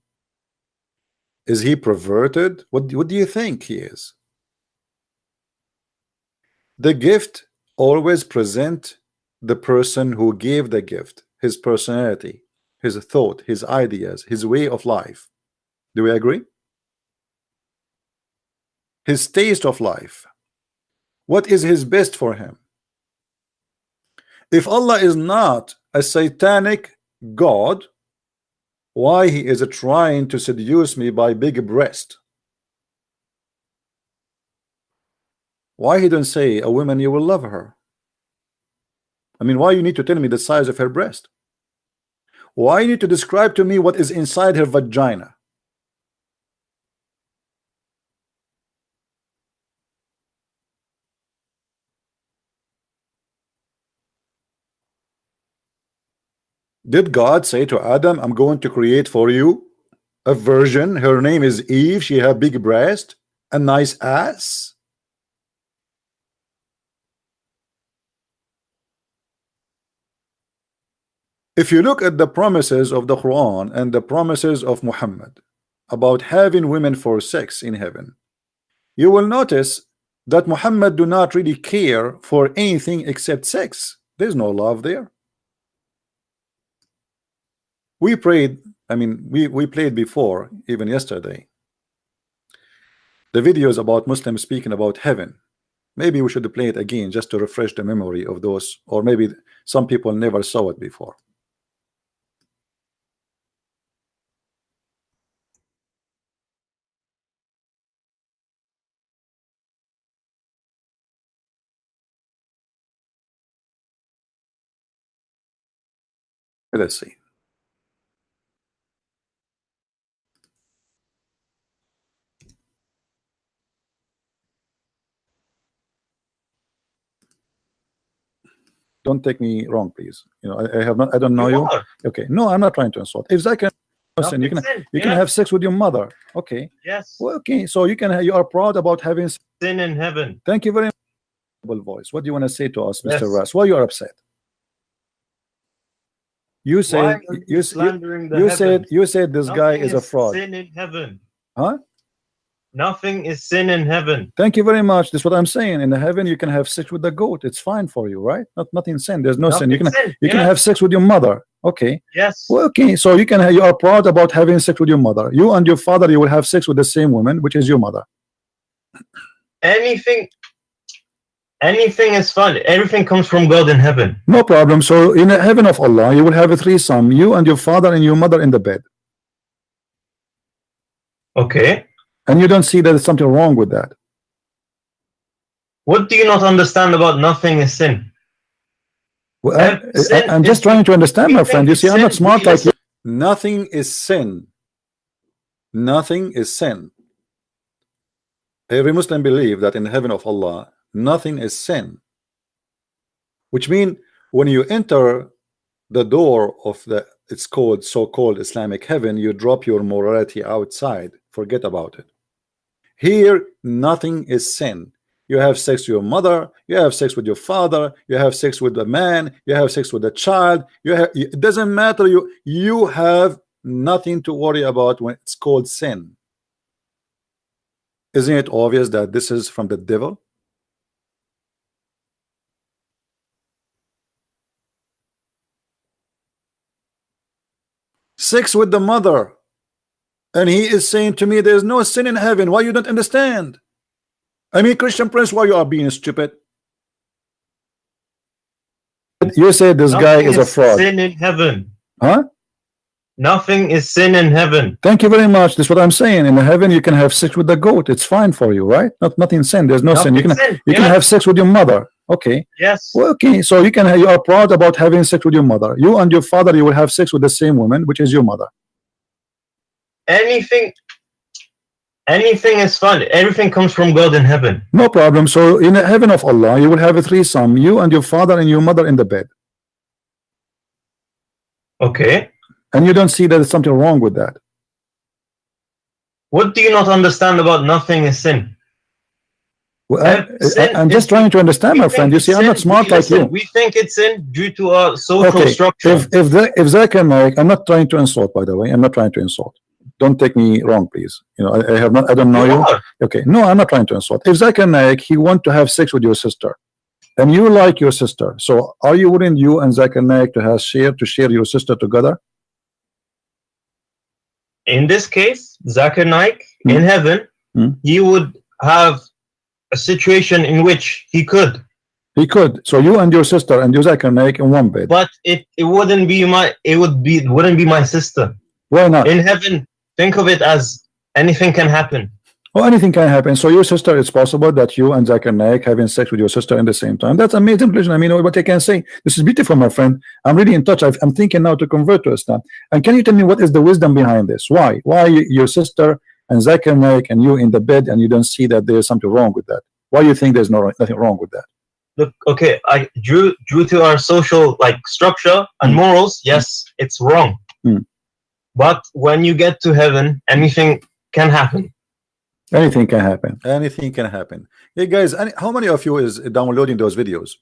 Is he perverted? What do you think he is? The gift always present the person who gave the gift, his personality, his thought, his ideas, his way of life. Do we agree? His taste of life. What is his best for him? If Allah is not a satanic God, why he is trying to seduce me by big breast? Why he don't say a woman you will love her? I mean, why you need to tell me the size of her breast? Why you need to describe to me what is inside her vagina? Did God say to Adam, I'm going to create for you a virgin, her name is Eve, she have big breast, a nice ass? If you look at the promises of the Quran and the promises of Muhammad about having women for sex in heaven, you will notice that Muhammad do not really care for anything except sex. There's no love there. We prayed, I mean, we played before, even yesterday, the videos about Muslims speaking about heaven. Maybe we should play it again just to refresh the memory of those, or maybe some people never saw it before. Let's see. Don't take me wrong, please. You know, I have not. I don't know you. Okay, no, I'm not trying to insult. If I can, you can have sex with your mother. Okay. Yes. Well, okay, so you can. You are proud about having sin in heaven. Thank you very much. Voice. What do you want to say to us, Mr. Ras? Why you are upset? You said you said this guy is a fraud. Sin in heaven. Huh? Nothing is sin in heaven. Thank you very much. That's what I'm saying. In the heaven, you can have sex with the goat. It's fine for you, right? Nothing sin. There's no sin. You can have sex with your mother. Okay. Yes. Well, okay. So you can. You are proud about having sex with your mother. You and your father, you will have sex with the same woman, which is your mother. Anything is fun. Everything comes from God in heaven. No problem. So in the heaven of Allah, you will have a threesome. You and your father and your mother in the bed. Okay. And you don't see that there's something wrong with that. What do you not understand about nothing is sin? Well, I'm just trying to understand, my friend. You see, I'm not smart like you. Nothing is sin. Nothing is sin. Every Muslim believes that in the heaven of Allah, nothing is sin. Which means when you enter the door of the, it's called so-called Islamic heaven, you drop your morality outside. Forget about it. Here, nothing is sin. You have sex with your mother, you have sex with your father, you have sex with a man, you have sex with a child. It doesn't matter. You have nothing to worry about when it's called sin. Isn't it obvious that this is from the devil? Sex with the mother, and he is saying to me there's no sin in heaven. Why you don't understand? I mean, Christian Prince, why you are being stupid? You say this guy is a fraud. Sin in heaven. Huh? Nothing is sin in heaven. Thank you very much. That's what I'm saying. In heaven, you can have sex with the goat. It's fine for you, right? Nothing sin. There's no sin. You can have sex with your mother. Okay. Yes. Well, okay. So you are proud about having sex with your mother. You and your father, you will have sex with the same woman, which is your mother. Anything is fun. Everything comes from God in heaven. No problem. So in the heaven of Allah, you will have a threesome. You and your father and your mother in the bed. Okay. And you don't see that there's something wrong with that. What do you not understand about nothing is sin? Well, I'm just trying to understand, my friend. You see, I'm not smart like you. We think it's sin due to our social structure. If Zakir Naik, I'm not trying to insult, by the way. I'm not trying to insult. Don't take me wrong, please. You know, I don't know you. Okay, no, I'm not trying to insult. If Zakir Naik, he want to have sex with your sister, and you like your sister, so are you willing, you and Zakir Naik, to share your sister together? In this case, Zakir Naik in heaven, he would have a situation in which he could. He could. So you and your sister and you Zakir Naik in one bed. But it wouldn't be my sister. Why not? In heaven, think of it as anything can happen. Well, anything can happen. So your sister, it's possible that you and Zakir Naik having sex with your sister in the same time. That's amazing. I mean, what I can say. This is beautiful, my friend. I'm really in touch. I'm thinking now to convert to Islam. And can you tell me what is the wisdom behind this? Why? Why your sister and Zakir Naik and you in the bed and you don't see that there's something wrong with that? Why do you think there's nothing wrong with that? Look, okay, due to our social structure and morals, yes, it's wrong. But when you get to heaven, anything can happen. Anything can happen. Anything can happen. Hey guys, how many of you is downloading those videos?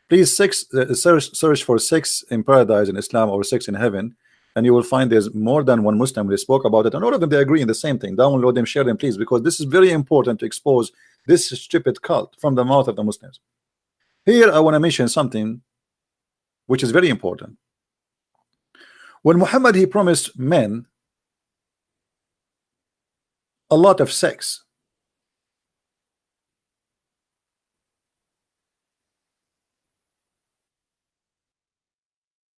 Please search for sex in paradise in Islam or sex in heaven, and you will find there's more than one Muslim. They spoke about it, and all of them they agree in the same thing. Download them, share them, please, because this is very important to expose this stupid cult from the mouth of the Muslims. Here I want to mention something which is very important. When Muhammad, he promised men a lot of sex.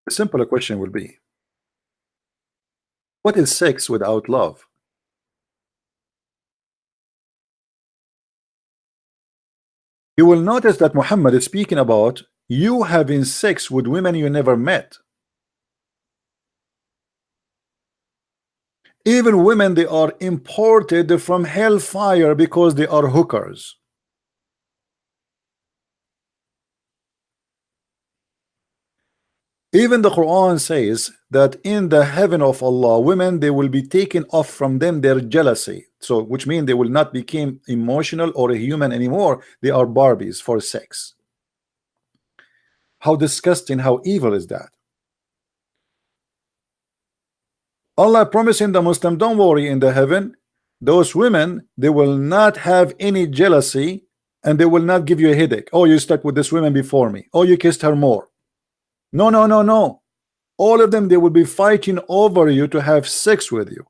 A simple question will be, what is sex without love? You will notice that Muhammad is speaking about you having sex with women you never met. Even women, they are imported from hellfire because they are hookers. Even the Quran says that in the heaven of Allah, women, they will be taken off from them their jealousy. So which means they will not become emotional or a human anymore. They are Barbies for sex. How disgusting, how evil is that? Allah promising the Muslim, don't worry, in the heaven those women, they will not have any jealousy, and they will not give you a headache. Oh, you stuck with this woman before me. Oh, you kissed her more. No, no, no, no. All of them, they will be fighting over you to have sex with you,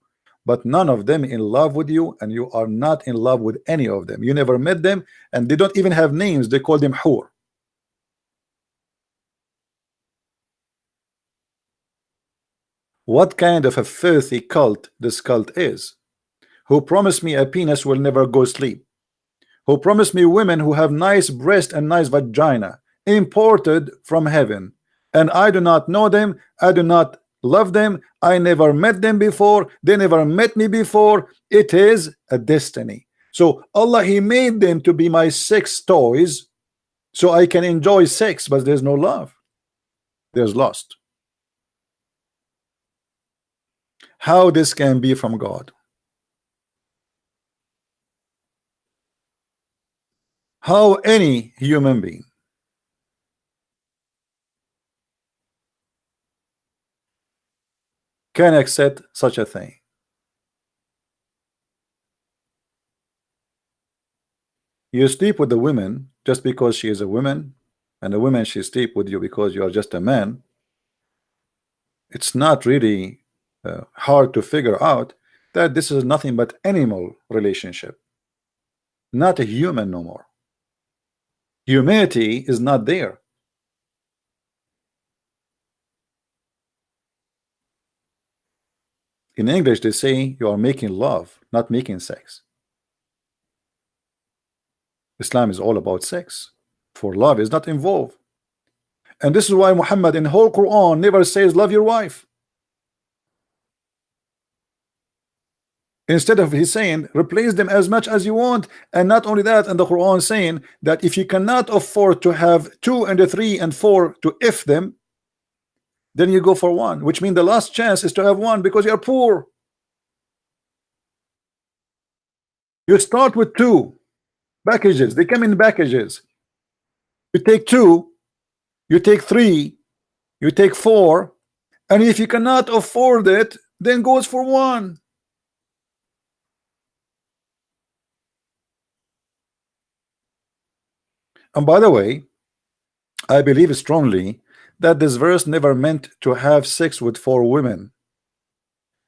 but none of them in love with you, and you are not in love with any of them. You never met them, and they don't even have names. They call them hur. What kind of a filthy cult this cult is? Who promised me a penis will never go sleep? Who promised me women who have nice breast and nice vagina imported from heaven, and I do not know them, I do not love them, I never met them before, they never met me before. It is a destiny. So Allah, he made them to be my sex toys so I can enjoy sex, but there's no love, there's lust. How this can be from God? How any human being can accept such a thing? You sleep with the woman just because she is a woman, and the woman she sleep with you because you are just a man. It's not really hard to figure out that this is nothing but animal relationship, not a human no more. Humanity is not there. In English, they say you are making love, not making sex. Islam is all about sex, for love is not involved. And this is why Muhammad in the whole Quran never says love your wife. Instead of he's saying replace them as much as you want. And not only that, and the Quran saying that if you cannot afford to have 2 and 3 and 4 to if them, then you go for 1, which means the last chance is to have 1 because you are poor. You start with 2 packages, they come in packages. You take 2, you take 3, you take 4, and if you cannot afford it, then goes for 1. And by the way, I believe strongly that this verse never meant to have sex with 4 women.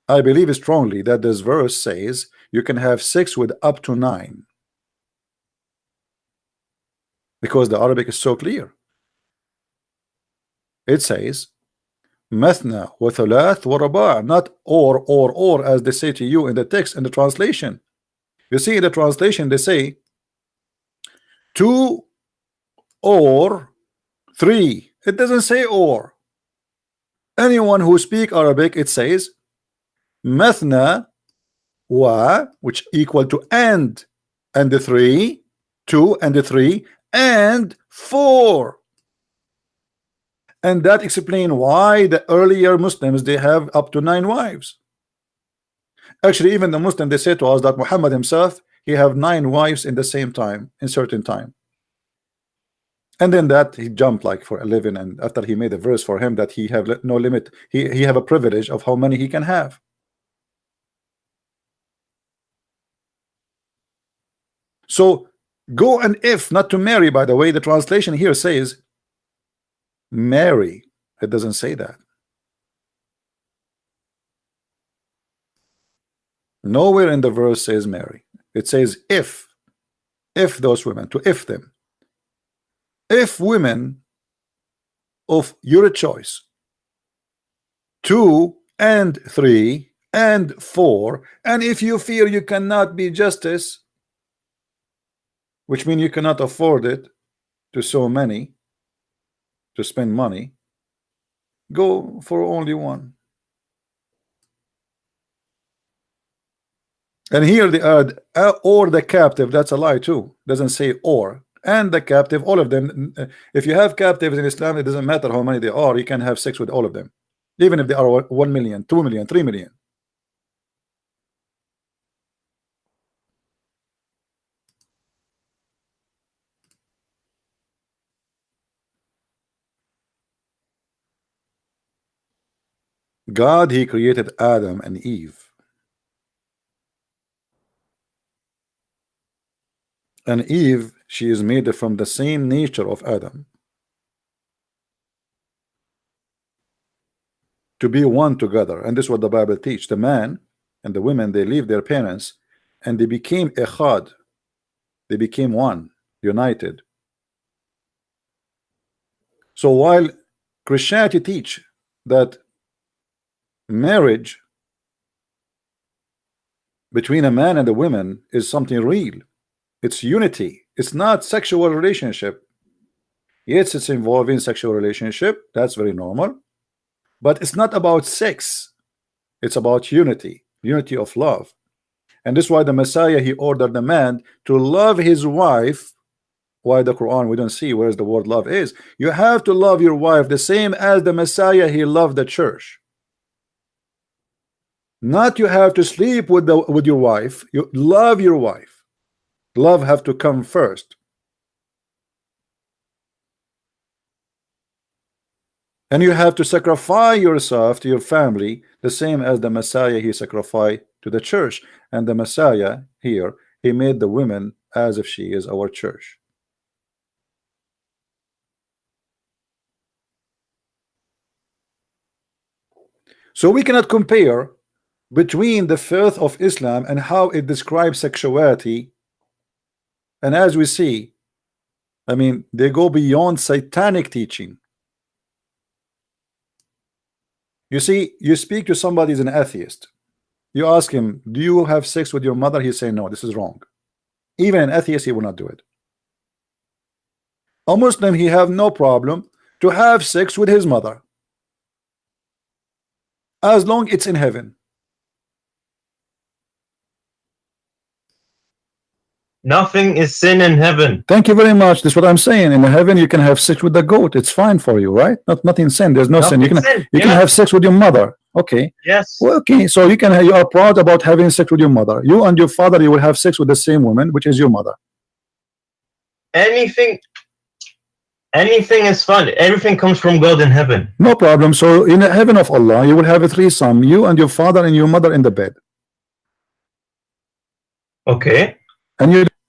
I believe strongly that this verse says you can have sex with up to 9, because the Arabic is so clear. It says mathna wa thalath wa raba', not or as they say to you in the text, in the translation. You see, in the translation they say 2 or 3. It doesn't say or. Anyone who speak Arabic, it says mathna wa, which equal to and the 3, 2 and the 3 and 4. And that explain why the earlier Muslims they have up to 9 wives. Actually, even the Muslim, they say to us that Muhammad himself, he have 9 wives in the same time, in certain time. And then that he jumped like for 11, and after he made a verse for him that he have no limit, he have a privilege of how many he can have. So go and if, not to marry. By the way, the translation here says marry. It doesn't say that. Nowhere in the verse says marry. It says if those women, to if them. If women of your choice, 2 and 3 and 4, and if you fear you cannot be justice, which means you cannot afford it to so many, to spend money, go for only 1. And here they add or the captive. That's a lie too. Doesn't say or. And the captive, all of them. If you have captives in Islam, it doesn't matter how many they are, you can have sex with all of them, even if they are 1 million, 2 million, 3 million. God, he created Adam and Eve. And Eve, she is made from the same nature of Adam, to be one together. And this is what the Bible teaches. The man and the women, they leave their parents and they became echad. They became one, united. So while Christianity teach that marriage between a man and a woman is something real, it's unity, it's not sexual relationship. Yes, it's involving sexual relationship, that's very normal, but it's not about sex. It's about unity, unity of love. And this is why the Messiah, he ordered the man to love his wife. Why the Quran we don't see where's the word love is. You have to love your wife the same as the Messiah, he loved the church. Not you have to sleep with your wife. You love your wife. Love have to come first. And you have to sacrifice yourself to your family, the same as the Messiah he sacrificed to the church. And the Messiah here, he made the women as if she is our church. So we cannot compare between the faith of Islam and how it describes sexuality. And as we see, I mean, they go beyond satanic teaching. You see, you speak to somebody who's an atheist. You ask him, do you have sex with your mother? He say, no, this is wrong. Even an atheist, he will not do it. A Muslim, he have no problem to have sex with his mother, as long it's in heaven. Nothing is sin in heaven. Thank you very much. That's what I'm saying. In heaven, you can have sex with the goat. It's fine for you, right? Nothing sin. There's no sin. You can have sex with your mother. Okay. Yes. Well, okay. So you are proud about having sex with your mother. You and your father, you will have sex with the same woman, which is your mother. Anything is fun. Everything comes from God in heaven. No problem. So in the heaven of Allah, you will have a threesome. You and your father and your mother in the bed. Okay.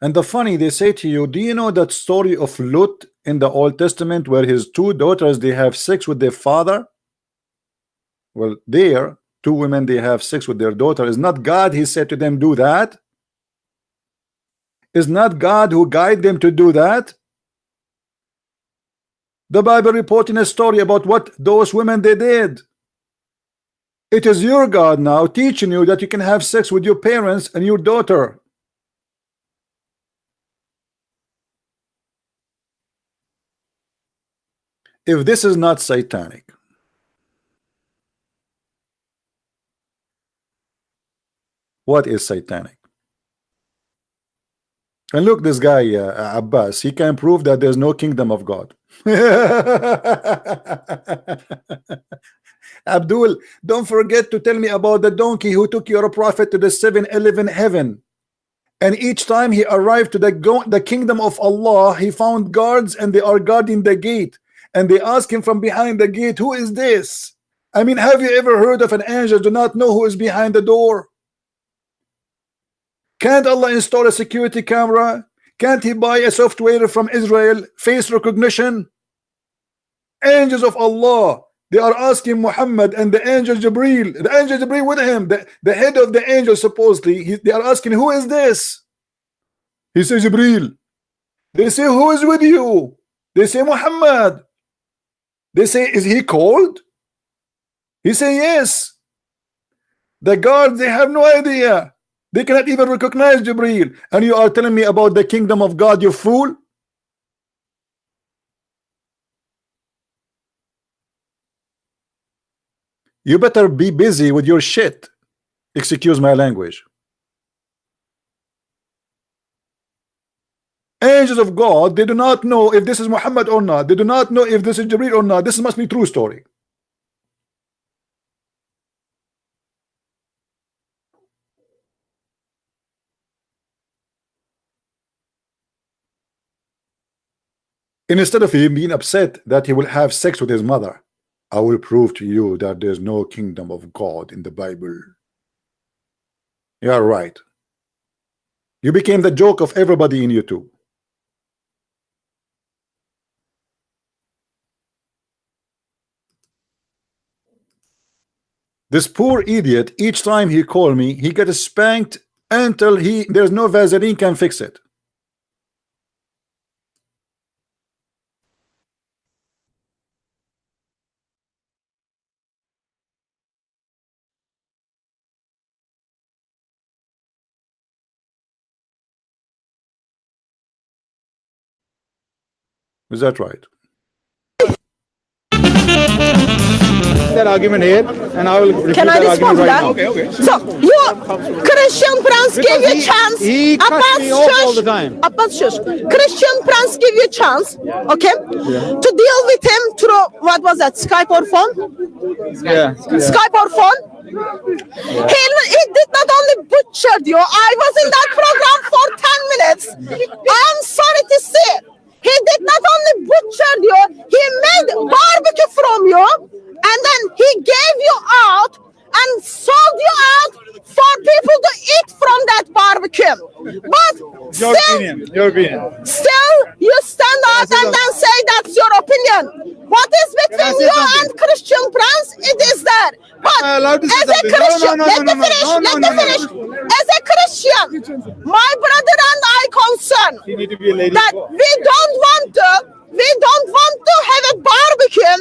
And the funny, they say to you, do you know that story of Lut in the Old Testament where his two daughters, they have sex with their father? Well, there, two women, they have sex with their daughter. Is not God, he said to them, do that? Is not God who guide them to do that? The Bible reporting a story about what those women they did. It is your God now teaching you that you can have sex with your parents and your daughter. If this is not satanic, what is satanic? And look, this guy Abbas, he can prove that there's no kingdom of God. Abdul, don't forget to tell me about the donkey who took your prophet to the 7-Eleven heaven. And each time he arrived to the kingdom of Allah, he found guards and they are guarding the gate. And they ask him from behind the gate, who is this? I mean, have you ever heard of an angel do not know who is behind the door? Can't Allah install a security camera? Can't he buy a software from Israel, face recognition? Angels of Allah, they are asking Muhammad and the angel Jibreel, with him, the head of the angel supposedly, they are asking, who is this? He says, Jibreel. They say, who is with you? They say, Muhammad. They say, is he cold? He say, yes. The guards, they have no idea. They cannot even recognize Jibreel. And you are telling me about the kingdom of God, you fool? You better be busy with your shit. Excuse my language. Angels of God, they do not know if this is Muhammad or not. They do not know if this is Jibreel or not. This must be true story. And instead of him being upset that he will have sex with his mother, I will prove to you that there's no kingdom of God in the Bible. You are right. You became the joke of everybody in YouTube. This poor idiot, each time he called me, he gets spanked until there's no Vaseline can fix it. Is that right? That argument here, and I will refute Can I that respond to argument that? right now. So, you, Christian Prince gave you a chance. He cuts me off all the time. Abbas, shush. Christian Prince gave you a chance, okay, to deal with him through, what was that, Skype or phone? Yeah. Skype or phone? He did not only butchered you, I was in that program for 10 minutes. I'm sorry to say, He did not only butcher you, he made barbecue from you, and then he gave you out and sold you out for people to eat from that barbecue. But Your opinion. Your opinion. still you stand out and then say that's your opinion. What is between say you something? and Christian Prince? It is that. But I allowed to say as a something? No, Christian, no, no, let no, me no, finish. no, no, Let no, me no, finish. no. As a Christian, my brother and I concern You need to be a lady. that we don't want to have a barbecue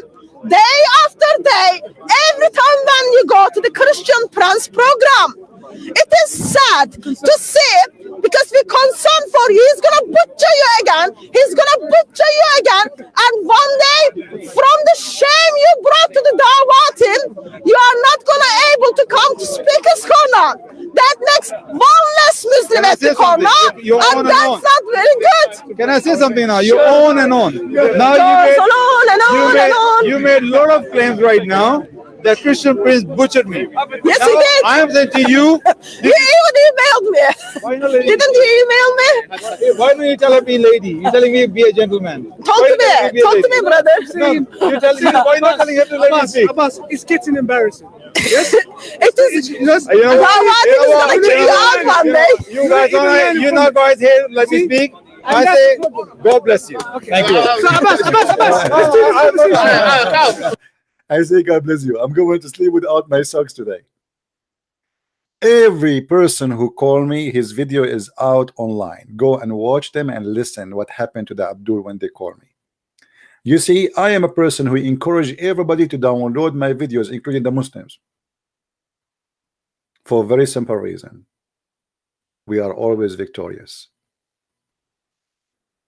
day after day every time when you go to the Christian Prince program. It is sad to see because we're concerned for you. He's gonna butcher you again. He's gonna butcher you again. And one day, from the shame you brought to the Dawah team, you are not gonna able to come to Speaker's Corner. That makes one less Muslim Can I at the say something? corner, You're on and and that's on. not very good. Can I say something now? You're on and on. Now Goes on and on and on. you made a lot of claims right now that Christian Prince butchered me. Yes, Now, he did. I am saying to you, You even emailed me. why not lady? Didn't you email me? Why don't you tell her be lady? You're telling me be a gentleman. Talk Why to you telling me. be a Talk to lady? me, brother. No, you're telling me why not telling her to let me speak? Abbas, it's getting embarrassing. It is. You know Dawah what? team is gonna kick you out one day. You guys are you know guys here. Let me speak. I say God bless you. Thank you. So Abbas, I say God bless you. I'm going to sleep without my socks today. Every person who called me, his video is out online. Go and watch them and listen what happened to the Abdul when they called me. You see, I am a person who encourage everybody to download my videos, including the Muslims, for a very simple reason. We are always victorious.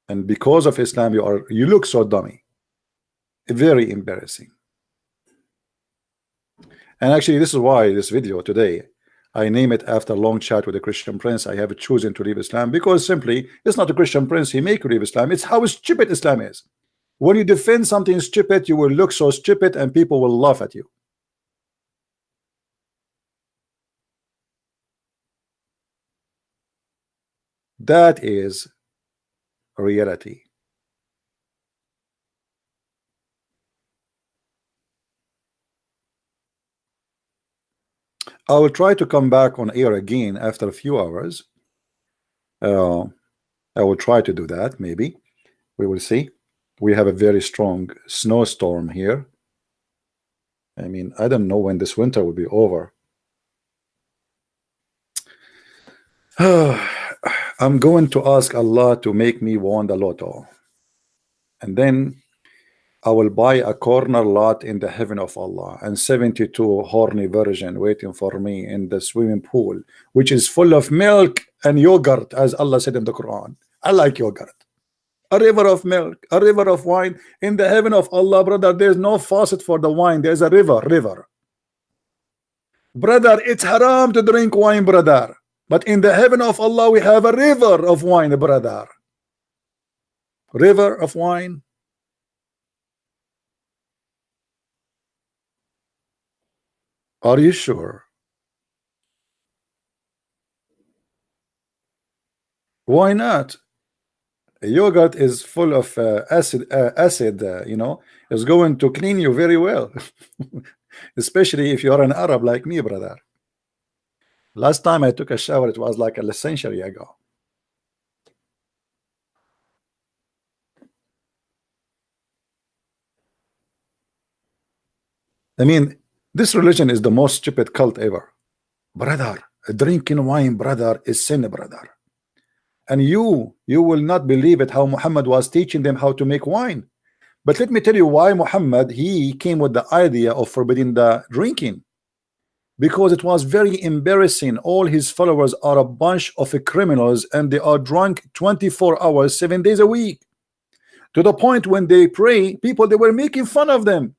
And because of Islam, you look so dummy. Very embarrassing. And actually, this is why this video today, I name it after a long chat with a Christian Prince. I have chosen to leave Islam because simply it's not a Christian Prince. He make you leave Islam. It's how stupid Islam is. When you defend something stupid, you will look so stupid and people will laugh at you. That is reality. I will try to come back on air again after a few hours. I will try to do that. Maybe we will see. We have a very strong snowstorm here. I mean, I don't know when this winter will be over. I'm going to ask Allah to make me win the lotto, and then I will buy a corner lot in the heaven of Allah and 72 horny virgin waiting for me in the swimming pool, which is full of milk and yogurt, as Allah said in the Quran. I like yogurt. A river of milk, a river of wine in the heaven of Allah, brother. There's no faucet for the wine. There's a river. Brother, it's haram to drink wine, brother. But in the heaven of Allah, we have a river of wine, brother. River of wine. Are you sure? Why not? Yogurt is full of acid, you know, is going to clean you very well. Especially if you're an Arab like me, brother. Last time I took a shower, it was like a century ago. I mean, this religion is the most stupid cult ever. Brother, drinking wine, brother, is sin, brother. And you will not believe it how Muhammad was teaching them how to make wine. But let me tell you why Muhammad, he came with the idea of forbidding the drinking. Because it was very embarrassing. All his followers are a bunch of criminals and they are drunk 24 hours, 7 days a week. To the point when they pray, people, they were making fun of them.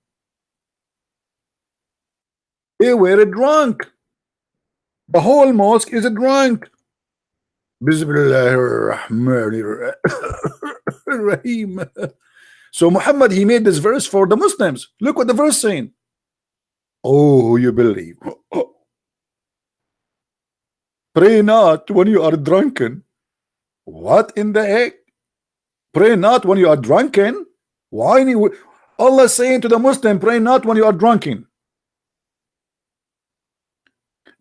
They were drunk. The whole mosque is drunk. Bismillahirrahmanirrahim. So Muhammad, he made this verse for the Muslims. Look what the verse saying. Oh, you believe. Pray not when you are drunken. What in the heck? Pray not when you are drunken. Why? Allah saying to the Muslim, pray not when you are drunken.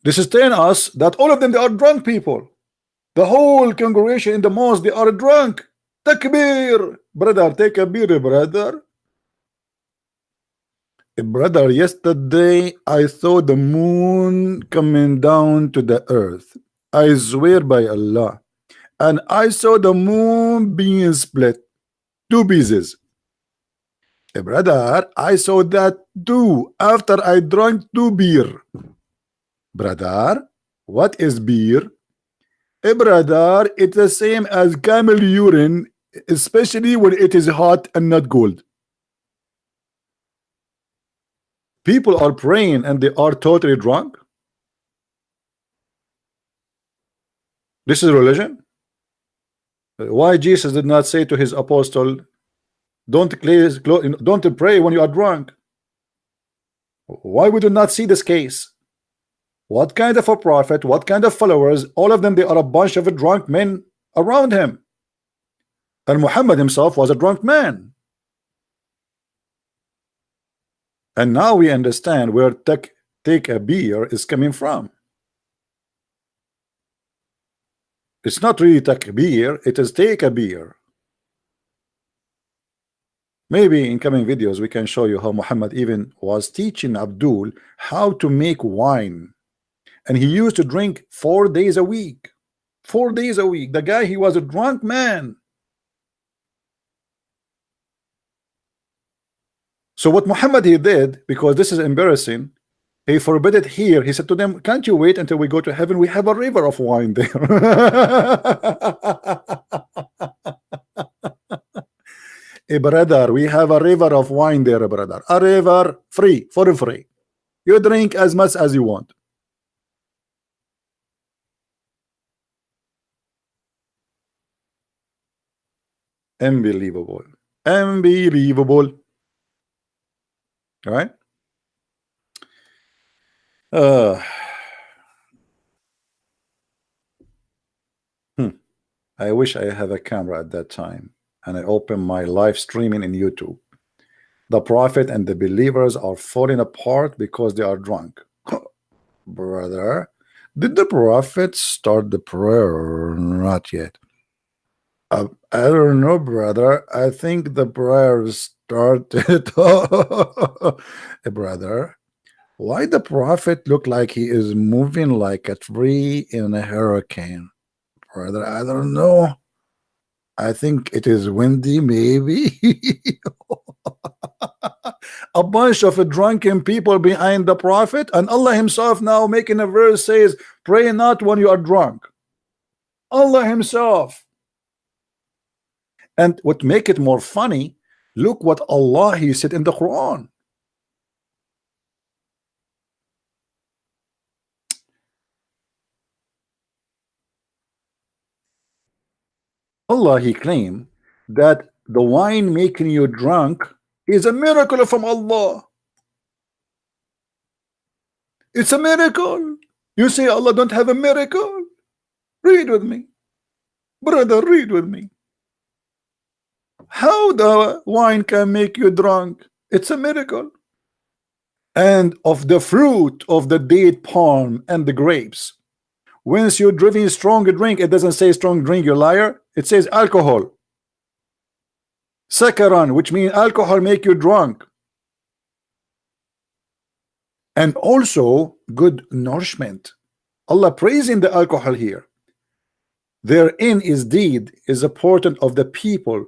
This is telling us that all of them, they are drunk people. The whole congregation in the mosque, they are drunk. Takbir. Brother, take a beer, brother. Brother, yesterday I saw the moon coming down to the earth. I swear by Allah. And I saw the moon being split. 2 pieces. Brother, I saw that too after I drank 2 beer. Brother, what is beer? Brother, it's the same as camel urine, especially when it is hot and not cold. People are praying and they are totally drunk. This is religion. Why Jesus did not say to his apostle, don't pray when you are drunk? Why we do not see this case? What kind of a prophet, what kind of followers? All of them, they are a bunch of drunk men around him. And Muhammad himself was a drunk man. And now we understand where take a beer is coming from. It's not really takbir, it is take a beer. Maybe in coming videos we can show you how Muhammad even was teaching Abdul how to make wine. And he used to drink 4 days a week. 4 days a week. The guy, he was a drunk man. So what Muhammad he did, because this is embarrassing, he forbid it here. He said to them, can't you wait until we go to heaven? We have a river of wine there. Hey, brother, we have a river of wine there, brother. A river free, for free. You drink as much as you want. Unbelievable. Unbelievable. All right. I wish I have a camera at that time and I open my live streaming in YouTube. The prophet and the believers are falling apart because they are drunk. Brother, did the prophet start the prayer? Not yet. I don't know, brother. I think the prayer started. Brother, why the prophet look like he is moving like a tree in a hurricane? Brother, I don't know. I think it is windy, maybe. A bunch of drunken people behind the prophet, and Allah himself now making a verse says, pray not when you are drunk. Allah himself. And what make it more funny, look what Allah he said in the Quran. Allah he claimed that the wine making you drunk is a miracle from Allah. It's a miracle. You say Allah don't have a miracle? Read with me. Brother, read with me. How the wine can make you drunk? It's a miracle. And of the fruit of the date palm and the grapes, once you're drinking strong drink, it doesn't say strong drink, you liar. It says alcohol. Sakaran, which means alcohol make you drunk. And also good nourishment. Allah praising the alcohol here. Therein is deed is a portent of the people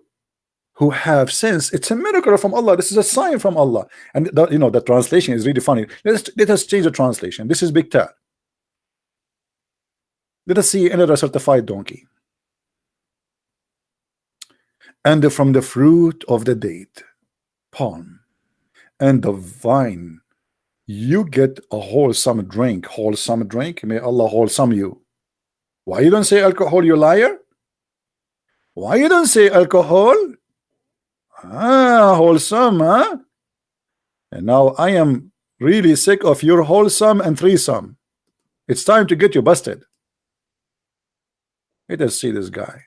who have sense. It's a miracle from Allah. This is a sign from Allah. And you know the translation is really funny. Let us change the translation. This is big tat. Let us see another certified donkey. And from the fruit of the date, palm, and the vine, you get a wholesome drink. Wholesome drink. May Allah wholesome you. Why you don't say alcohol, you liar? Why you don't say alcohol? Wholesome, huh? And now I am really sick of your wholesome and threesome. It's time to get you busted. Let us see this guy.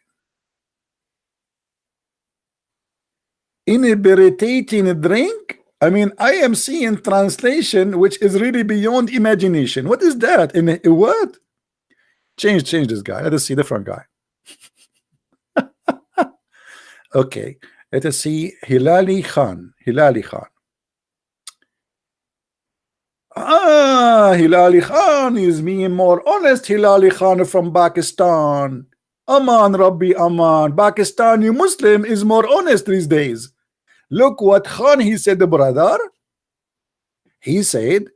inebriating drink. I mean, I am seeing translation which is really beyond imagination. What is that? In what? Change this guy. Let us see different guy. Okay, let us see Hilali Khan. Hilali Khan is being more honest. Hilali Khan from Pakistan. Aman Rabbi Aman. Pakistani Muslim is more honest these days. Look what Khan he said, brother. He said,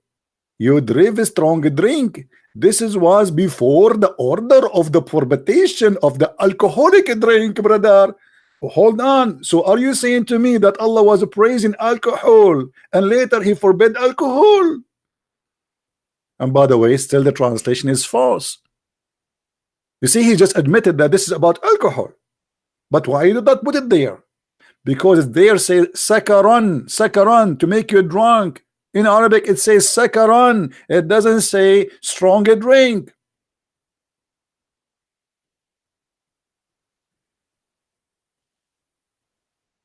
you drink a strong drink. This was before the order of the prohibition of the alcoholic drink, brother. Hold on. So are you saying to me that Allah was praising alcohol and later he forbid alcohol? And by the way, still the translation is false. You see, he just admitted that this is about alcohol. But why did not put it there? Because there says sakaran, to make you drunk. In Arabic, it says sakaran. It doesn't say strong drink.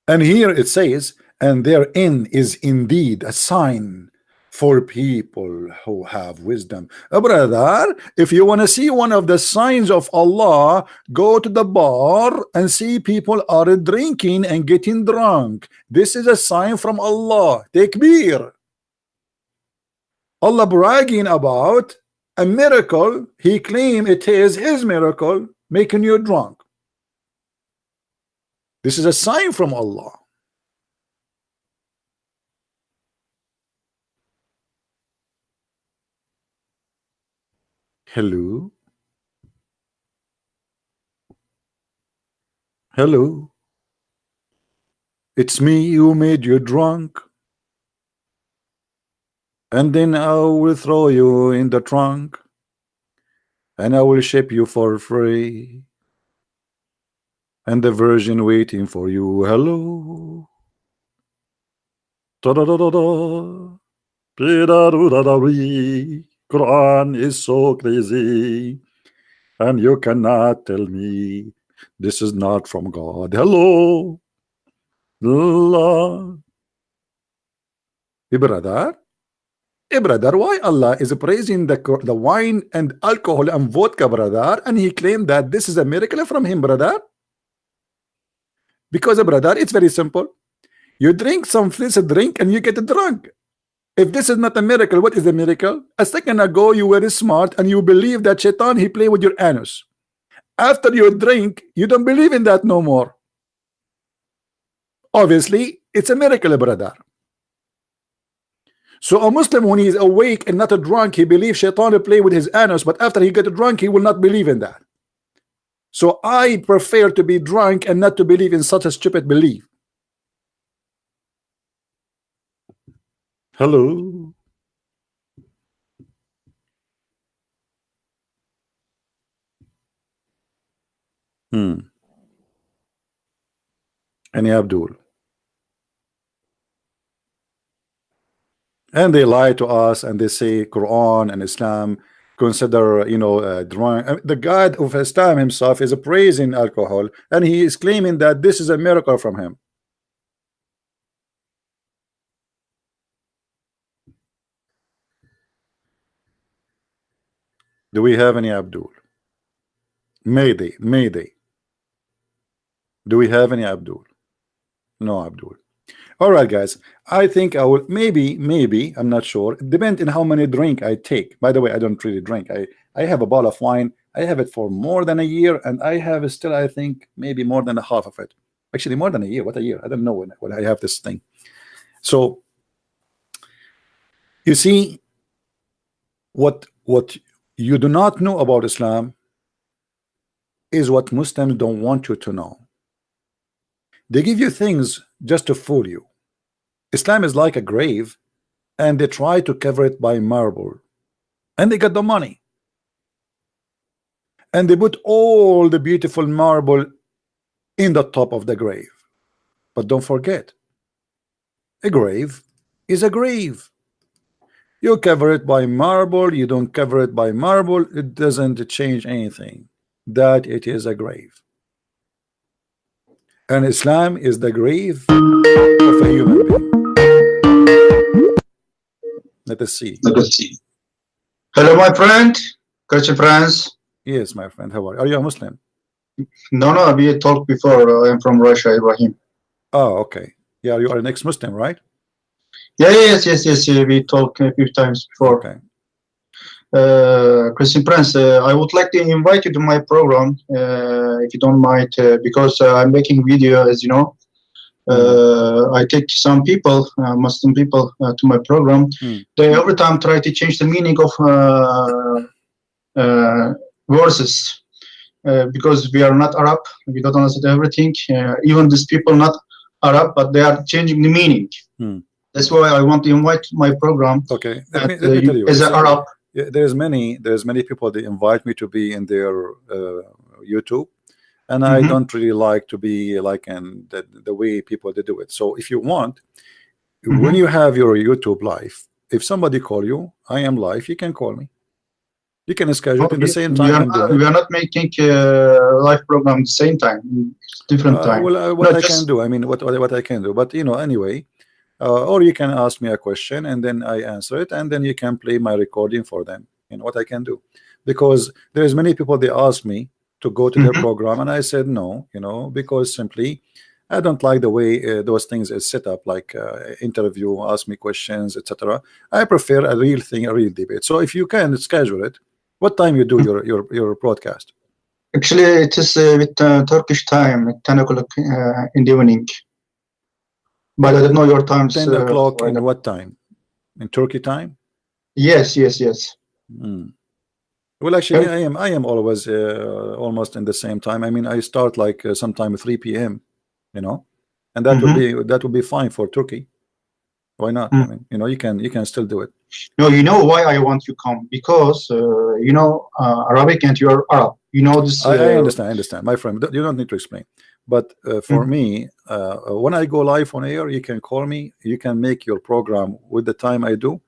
And here it says, and therein is indeed a sign for people who have wisdom. Brother, if you want to see one of the signs of Allah, go to the bar and see people are drinking and getting drunk. This is a sign from Allah. Takbir. Allah bragging about a miracle. He claims it is his miracle making you drunk. This is a sign from Allah. Hello. Hello. It's me who made you drunk. And then I will throw you in the trunk. And I will ship you for free. And the virgin waiting for you. Hello. Da-da-da-da-da. Pi-da-do-da-da-wee. Quran is so crazy, and you cannot tell me this is not from God. Hello, Allah. Brother, why Allah is praising the wine and alcohol and vodka, brother, and he claimed that this is a miracle from him, brother? Because, brother, it's very simple. You drink some fizzy drink and you get drunk. If this is not a miracle, what is a miracle? A second ago, you were smart and you believe that Shaitan, he play with your anus. After you drink, you don't believe in that no more. Obviously, it's a miracle, brother. So a Muslim, when he is awake and not a drunk, he believes Shaitan will play with his anus, but after he get drunk, he will not believe in that. So I prefer to be drunk and not to believe in such a stupid belief. Hello. And Abdul. And they lie to us and they say Quran and Islam consider, drunk. The God of Islam himself is praising alcohol and he is claiming that this is a miracle from him. Do we have any Abdul? Mayday. Do we have any Abdul? No Abdul. All right, guys. I think I will maybe I'm not sure. It depends on how many drink I take. By the way, I don't really drink. I have a bottle of wine. I have it for more than a year, and I have still, I think, maybe more than a half of it. Actually, more than a year. What a year? I don't know when I have this thing. So you see, what you do not know about Islam is what Muslims don't want you to know. They give you things just to fool you. Islam is like a grave, and they try to cover it by marble, and they got the money, and they put all the beautiful marble in the top of the grave. But don't forget, a grave is a grave. You cover it by marble, you don't cover it by marble, it doesn't change anything. That it is a grave. And Islam is the grave of a human being. Let us see. Hello, my friend. Christian friends. Yes, my friend. How are you? Are you a Muslim? No, we talked before. I am from Russia, Ibrahim. Oh, okay. Yeah, you are an ex-Muslim, right? Yeah, yes. We talked a few times before. Okay. Christian Prince, I would like to invite you to my program, if you don't mind, because I'm making video, as you know. I take some people, Muslim people, to my program. They every time try to change the meaning of verses, because we are not Arab, we don't understand everything. Even these people not Arab, but they are changing the meaning. That's why I want to invite my program. Okay, let me tell you. As an Arab. Yeah, there's many people that invite me to be in their YouTube, and I don't really like to be like in the way people they do it. So if you want, when you have your YouTube live, if somebody call you, I am live, you can call me. You can schedule it in the same time. We are not making live program at the same time. It's different time. Well, what I can do, I mean, what I can do, but you know, anyway. Or you can ask me a question and then I answer it, and then you can play my recording for them. You know what I can do, because there's many people they ask me to go to their program, and I said no, you know, because simply I don't like the way those things is set up, like interview, ask me questions, etc. I prefer a real thing, a real debate. So if you can schedule it, what time you do your broadcast? Actually, it is with Turkish time at 10 o'clock in the evening. But I don't know your times. 10 o'clock in what time? In Turkey time? Yes. Well, actually, I am always almost in the same time. I mean, I start like sometime 3 p.m. You know, and that would be fine for Turkey. Why not? I mean, you know, you can still do it. No, you know why I want you to come, because you know Arabic and you are Arab. You know this. I understand, my friend. You don't need to explain. But for me, when I go live on air, you can call me. You can make your program with the time I do,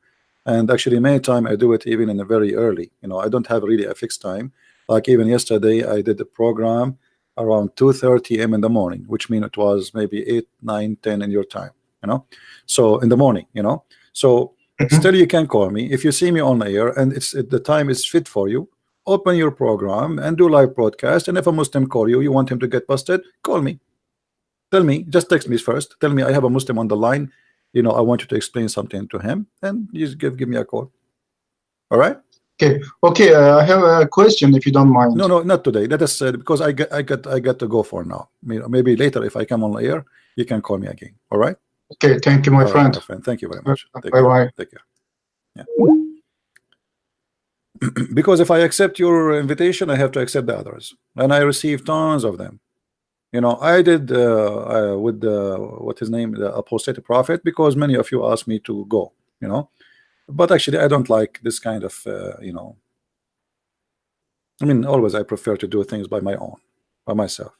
and actually, many time I do it even in a very early. You know, I don't have really a fixed time. Like even yesterday, I did the program around 2:30 a.m. in the morning, which means it was maybe 8, 9, 10 in your time. You know, so in the morning. You know, so still you can call me if you see me on air and the time is fit for you. Open your program and do live broadcast, and if a Muslim call you, you want him to get busted, call me. Tell me, just text me first. Tell me I have a Muslim on the line. You know, I want you to explain something to him, and you just give me a call. All right? Okay. I have a question, if you don't mind. No, not today. Let us because I got to go for now. Maybe later, if I come on air, you can call me again. All right? Okay. Thank you, my friend. My friend. Thank you very much. Bye. Take care. Yeah. Because if I accept your invitation, I have to accept the others, and I receive tons of them. You know, I did with what his name, the apostate prophet, because many of you asked me to go. You know, but actually, I don't like this kind of you know. I mean, always I prefer to do things by my own, by myself.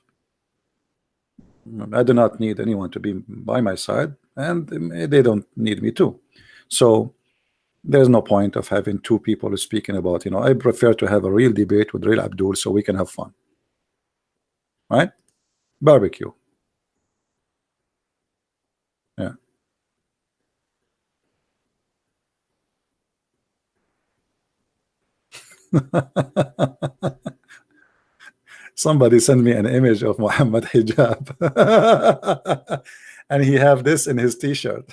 I do not need anyone to be by my side, and they don't need me too. So there's no point of having two people speaking about, you know, I prefer to have a real debate with real Abdul so we can have fun. Right? Barbecue. Yeah. Somebody sent me an image of Muhammad hijab and he have this in his t-shirt.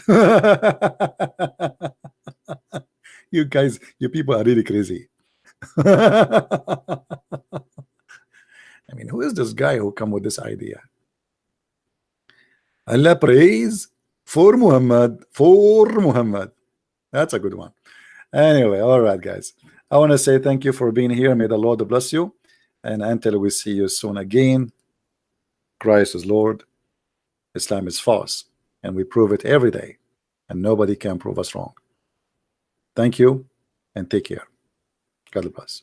You guys, you people are really crazy. I mean, who is this guy who come with this idea? Allah praise for Muhammad, That's a good one. Anyway, all right, guys. I want to say thank you for being here. May the Lord bless you. And until we see you soon again, Christ is Lord, Islam is false, and we prove it every day, and nobody can prove us wrong. Thank you, and take care. God bless.